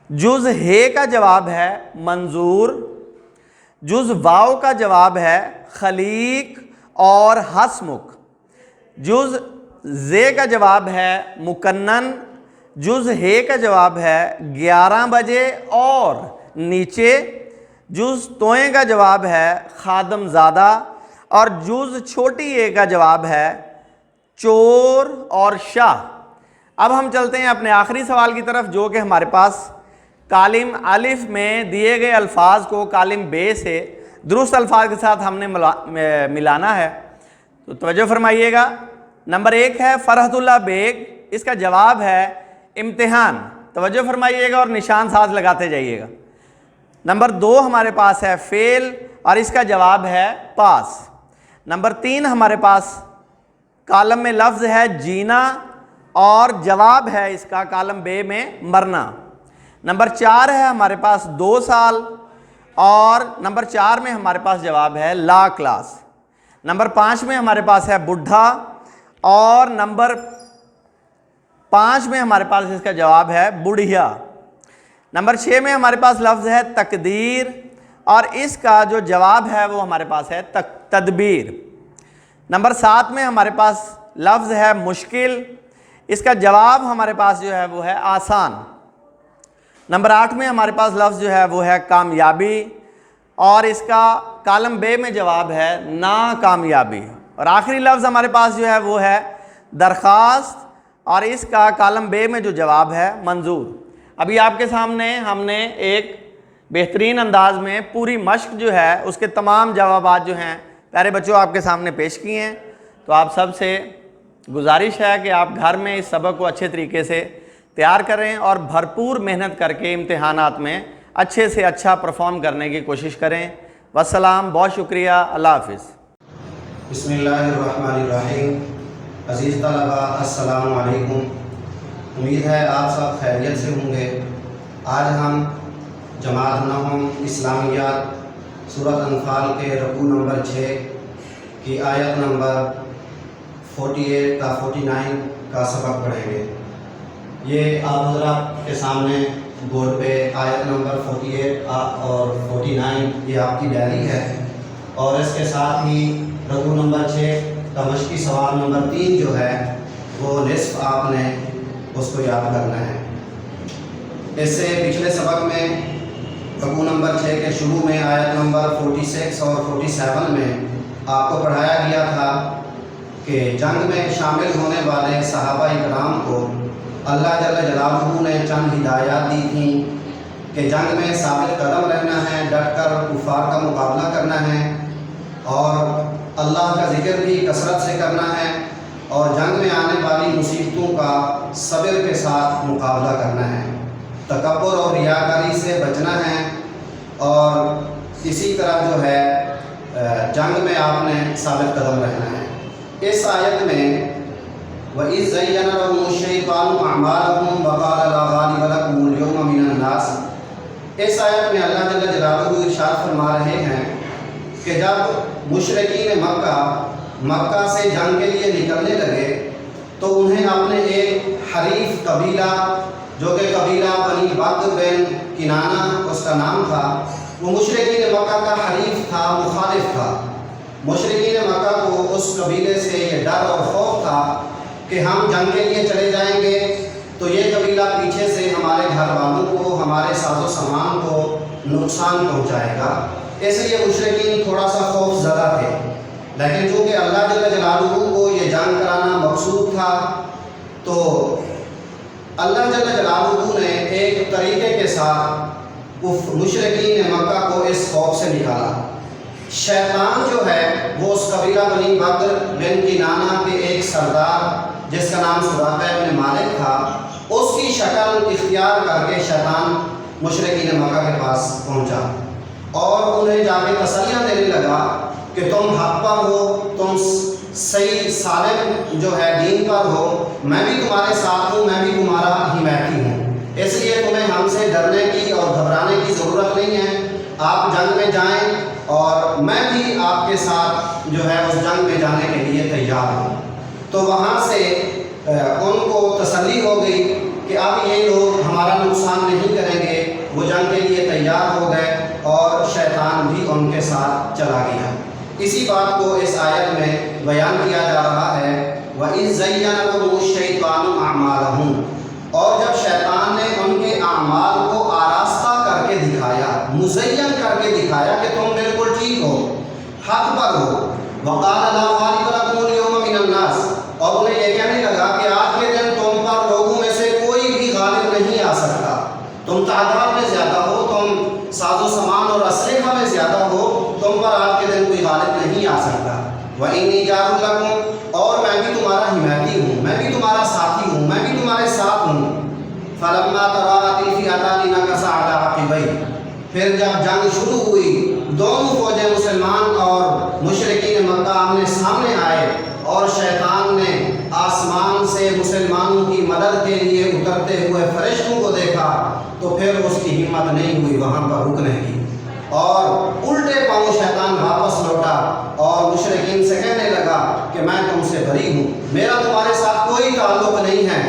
जुज़ हे का जवाब है मंजूर, जुज़ वाव का जवाब है खलीक और हसमुख, जुज़ जे का जवाब है मुकन्नन, जुज़ हे का जवाब है 11 बजे और नीचे, जुज़ तोए का जवाब है खादमज़ादा और जुज़ छोटी ए का जवाब है चोर और शाह। अब हम चलते हैं अपने आखिरी सवाल की तरफ, जो कि हमारे पास कालिम अलिफ में दिए गए अल्फाज को कालिम बे से दुरुस्त अल्फाज के साथ हमने मिलाना है। तो तवज्जो फरमाइएगा। नंबर 1 है फरहतुल्लाह बेग, इसका जवाब है इम्तिहान। तवज्जो फरमाइएगा और निशान साथ लगाते जाइएगा। नंबर 2 हमारे पास है फेल और इसका जवाब है पास। नंबर 3 हमारे पास कालम में लफ्ज़ है जीना और जवाब है इसका कालम बे में मरना। नंबर 4 है हमारे पास 2 साल और नंबर 4 में हमारे पास जवाब है ला क्लास। नंबर 5 में हमारे पास है बुढ़ा और नंबर 5 में हमारे पास इसका जवाब है बुढ़िया। नंबर 6 में हमारे पास लफ्ज़ है तकदीर और इसका जो जवाब है वो हमारे पास है तदबीर। नंबर 7 में हमारे पास लफ्ज़ है मुश्किल, इसका जवाब हमारे पास जो है वो है आसान। नंबर 8 में हमारे पास लफ्ज़ जो है वो है कामयाबी और इसका कालम बे में जवाब है नाकामयाबी। और आखिरी लफ्ज़ हमारे पास जो है वो है दरख्वास्त और इसका कालम बे में जो जवाब है मंजूर। अभी आपके सामने हमने एक बेहतरीन अंदाज में पूरी मश्क जो है उसके तमाम जवाबात जो हैं प्यारे बच्चों आपके सामने पेश किए हैं। तो आप सब से गुजारिश है कि आप घर में इस सबक को अच्छे तरीके से तैयार करें और भरपूर मेहनत करके इम्तिहानात में अच्छे से अच्छा परफॉर्म करने की कोशिश करें। वस्सलाम, बहुत शुक्रिया, अल्लाह हाफिज़। बिस्मिल्लाहिर्रहमानिर्रहीम। अज़ीज़ तलबा अस्सलामु अलैकुम। उम्मीद है आप सब खैरियत से होंगे। आज हम जमात नहम इस्लामियात सूरत अनफाल के रकू नंबर 6 की आयत नंबर 48 का 49 का सबक पढ़ेंगे। ये आप हज़रात के सामने बोर्ड पे आयत नंबर 48 और 49 ये आपकी डायरी है और इसके साथ ही रकू नंबर 6 का मश्की सवाल नंबर 3 जो है वो निस्फ आपने उसको याद करना है। इससे पिछले सबक में रकू नंबर 6 के शुरू में आयत नंबर 46 और 47 में आपको पढ़ाया गया था कि जंग में शामिल होने वाले सहाबा इकराम को अल्लाह जल्ल जलालहू ने चंद हिदायत दी थी कि जंग में साबित कदम रहना है, डट कर कुफार का मुकाबला करना है और अल्लाह का जिक्र भी कसरत से करना है और जंग में आने वाली मुसीबतों का सब्र के साथ मुकाबला करना है, तकब्बुर और रियाकारी से बचना है और इसी तरह जो है जंग में आपने साबित कदम रहना है। इस आयत में वइज़ ज़य्यना लहुमुश-शैतानु अअमालहुम व क़ाला ला ग़ालिबा लकुमुल यौमा मिनन नास। इस आयत में अल्लाह जल्ल जलालहू इरशाद फरमा रहे हैं कि जब मुशरिकीन मक्का से जंग के लिए निकलने लगे तो उन्हें अपने एक हरीफ कबीला जो कि कबीला बनी बक्र बिन किनाना उसका नाम था, वो मुशरिकीन मक्का का हरीफ था, मुखालिफ था। मुशरिकीन मक्का को उस कबीले से ये डर और खौफ था कि हम जंग के लिए चले जाएंगे तो ये कबीला पीछे से हमारे घर वालों को, हमारे साजो सामान को नुकसान पहुंचाएगा। इसलिए मुशरिकीन थोड़ा सा खौफ ज़दा थे। लेकिन चूँकि अल्लाह जल्ल जलालहू को ये जंग कराना मकसूद था तो अल्लाह जल्ल जलालहू ने एक तरीके के साथ मुशरिकीन मक्का को इस खौफ से निकाला। शैतान जो है वो उस कबीला बनी बक्र बिन किनाना के एक सरदार जिसका नाम सुराका इब्न मालिक था, उसकी शक्ल इख्तियार करके शैतान मुशरिकीन मक्का के पास पहुंचा और उन्हें जाके तसल्लियाँ देने लगा कि तुम हक पर हो, तुम सही सालिम जो है दीन पर हो, मैं भी तुम्हारे साथ हूँ, मैं भी तुम्हारा हिमायती हूँ। इसलिए तुम्हें हमसे डरने की और घबराने की ज़रूरत नहीं है। आप जंग में जाएं और मैं भी आपके साथ जो है उस जंग में जाने के लिए तैयार हूँ। तो वहाँ से उनको तसल्ली हो गई कि अब ये लोग हमारा नुकसान नहीं करेंगे। वो जंग के लिए तैयार हो गए और शैतान भी उनके साथ चला गया। इसी बात को इस आयत में बयान किया जा रहा है, वइज़ ज़य्यन लहुमुश्शैतानु अअमालहुम, और जब शैतान ने उनके अमाल को आरास्ता करके दिखाया, मुज़य्यन करके दिखाया कि तुम बिल्कुल ठीक हो, हक पर हो। वक़ाल ला ग़ालिब लकुमुल यौमा मिनन नास, और उन्हें यह कहने लगा कि आज के दिन तुम पर लोगों में से कोई भी गालिब नहीं आ सकता। तुम तादाद में ज़्यादा हो, तुम साजो सामान और असलहा में ज़्यादा हो, तुम पर आज के दिन कोई गालिब नहीं आ सकता। व इन्नी जारुल लकुम, और मैं भी तुम्हारा हिमायती हूँ, मैं भी तुम्हारा साथी हूँ, मैं भी तुम्हारे साथ हूँ। फलम्मा तराअतिल फ़िअतानि नकसा अला अक़िबैहि, फिर जब जंग शुरू हुई, दोनों फौजें मुसलमान और मुशरिकीन मक्का आमने सामने आए और शैतान ने आसमान से मुसलमानों की मदद के लिए उतरते हुए फरिश्तों को देखा, तो फिर उसकी हिम्मत नहीं हुई वहाँ पर रुकने की, और उल्टे पाँव शैतान वापस लौटा और मुशरिकीन से कहने लगा कि मैं तुमसे बरी हूँ, मेरा तुम्हारे साथ कोई ताल्लुक़ नहीं है।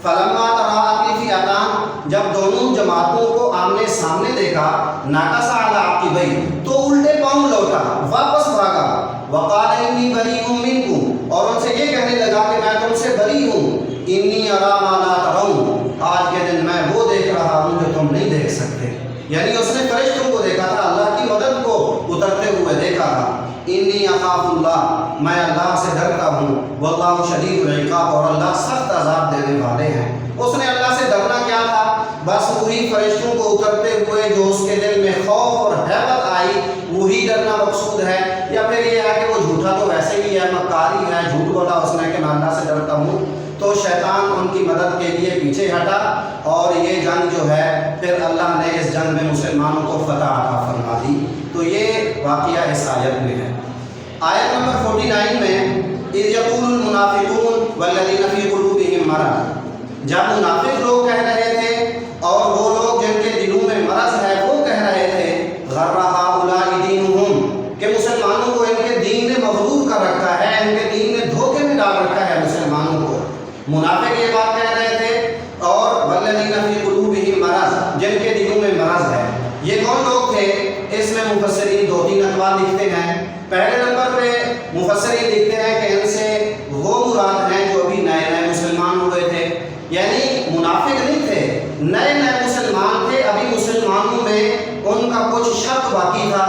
फलम्मा तराअतिल फ़िअतान, जब दोनों जमातों को आमने सामने देखा, नकसा अला अक़िबैहि, तो उल्टे पाँव लौटा, वापस भागा। वक़ाल इन्नी बरीउम मिनकुम, और उनसे ये कहने लगा कि मैं तुमसे बरी हूँ। इन्नी अरा मा ला तरौन, आज के दिन मैं वो देख रहा हूँ जो तुम नहीं देख सकते। यानी उसने फरिश्तों को देखा था, अल्लाह की मदद को उतरते हुए देखा था। इन्नी अख़ाफ़ुल्लाह, मैं अल्लाह से डरता हूँ। वल्लाहु शदीदुल इक़ाब, और अल्लाह सख्त अज़ाब देने वाले हैं। उसने अल्लाह से डरना क्या था? बस वही फरिश्तों को उतरते हुए जो उसके दिल में खौफ और हैबत आई, वही डरना मकसूद है। या फिर ये है कि वो झूठा तो वैसे ही है, मक्कारी है, झूठ बोला उसने कि मैं अल्लाह से डरता हूँ। तो शैतान उनकी मदद के लिए पीछे हटा, और ये जंग जो है फिर अल्लाह ने इस जंग में मुसलमानों को फतह अता फरमा दी। तो ये वाक़या इस आयत में है। आयत नंबर 49 में इज़ यक़ूलुल मुनाफ़िक़ून वल्लज़ीना फ़ी क़ुलूबिहिम मरज़, जब मुनाफिक लोग कह रहे थे और वो लोग जिनके दिलों में मरज़ है वो कह रहे थे, ग़र्रा हाउलाइ दीनुहुम, कि मुसलमानों को इनके दीन ने मग़रूर कर रखा है, इनके दीन ने धोखे में डाल रखा है मुसलमानों को। मुनाफिक ये बात कह रहे थे, और वल्लज़ीना फ़ी क़ुलूबिहिम मरज़, जिनके दिलों में मरज़ है। ये कौन लोग थे? इसमें मुफस्सिरीन 2-3 अक़वाल लिखते हैं। पहले नंबर पे मुफस्सिरीन लिखते हैं कि इनसे वो मुराद हैं जो अभी नए नए मुसलमान हुए थे, यानी मुनाफिक नहीं थे, नए नए मुसलमान थे, अभी मुसलमानों में उनका कुछ शक बाकी था,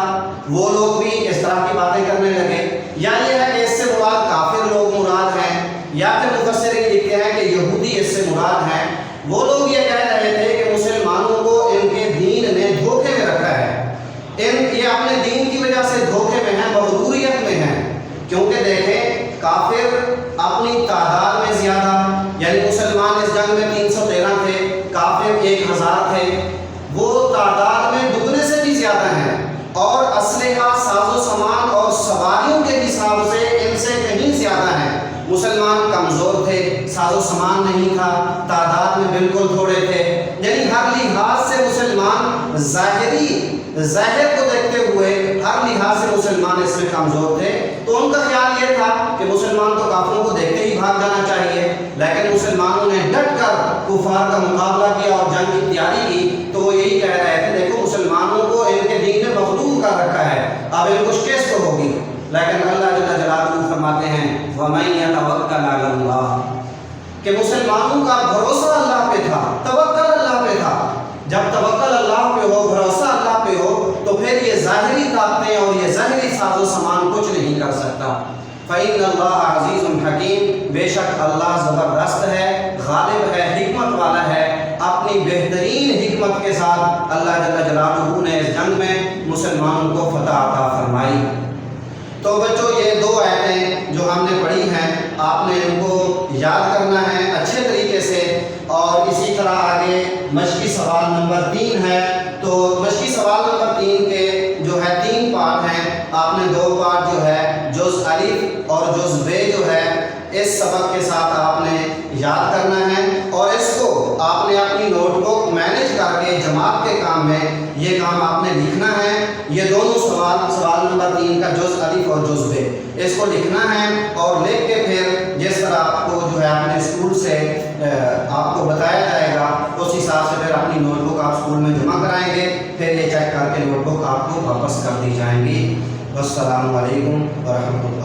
वो लोग भी इस तरह की बातें करने लगे। या ये है कि इससे मुराद काफिर लोग मुराद हैं, या फिर मुफस्सिरीन लिखते हैं कि यहूदी इससे मुराद हैं। वो लोग ये कह रहे थे कि मुसलमानों को इनके दीन ने धोखे में रखा है, ये अपने दीन की वजह से धोखे में है, मग़रूरियत में है। क्योंकि देखें, काफिर अपनी तादाद में ज़्यादा, यानी मुसलमान इस जंग में 313 थे, काफिर 1000 थे, वो तादाद में दुगने से भी ज़्यादा हैं, और असलहा, साजो सामान और सवारियों के हिसाब से इनसे कहीं ज़्यादा हैं। मुसलमान कमज़ोर थे, साजो सामान नहीं था, तादाद में बिल्कुल थोड़े थे, यानी हर लिहाज से मुसलमान ज़ाहिर को देखते हुए हर लिहाज से मुसलमान इसमें कमज़ोर थे। तो उनका ख्याल ये था कि मुसलमान तो काफिरों को देखते ही भाग जाना चाहिए, लेकिन मुसलमानों ने डट कर कुफार का मुकाबला किया और जंग की तैयारी की। तो वो यही कह रहे थे, देखो मुसलमानों को इनके दीन ने मग़लूब कर रखा है, अब इनको शिकस्त तो होगी। लेकिन अल्लाह जल्ल जलालुहु फरमाते हैं, वमन यतवक्कल अलल्लाह, कि मुसलमानों का भरोसा अल्लाह पे था, तवक्कल अल्लाह पे था। जब तवक्कल अल्लाह पे हो, भरोसा अल्लाह पे हो, तो फिर ये ज़ाहिरी ताकतें और ये ज़ाहिरी साजो सामान कुछ नहीं कर सकता। फ़इन्नल्लाह अज़ीज़ुन हकीम, बेशक अल्लाह ज़बरदस्त है, गालिब है, हिकमत वाला है। अपनी बेहतरीन हिकमत के साथ अल्लाह जल्ल जलालुहु ने इस जंग में मुसलमानों को फतह अता फरमाई। तो बच्चों, ये 2 आयतें जो हमने पढ़ी हैं, आपने इनको याद करना है अच्छे तरीके से। और इसी तरह आगे मश्की सवाल नंबर 3 है। तो मश्की सवाल नंबर 3 के जो है 3 पार्ट हैं, आपने 2 पार्ट जो है जुज़ अलिफ और जुज़ बे जो है इस सबक के साथ आपने याद करना है और इसको आपने अपनी नोटबुक मैनेज करके जमात के काम में ये काम आपने लिखना है। ये दोनों सवाल नंबर 3 का जुज़ अलिफ और जुज़ बे इसको लिखना है और लिख के फिर जिस तरह आपको जो है अपने स्कूल से आपको बताया जाएगा उस हिसाब से फिर अपनी नोटबुक आप स्कूल में जमा कराएंगे, फिर ये चेक करके नोटबुक आपको वापस कर दी जाएंगी। वस्सलामु अलैकुम व रहमतुल्लाह।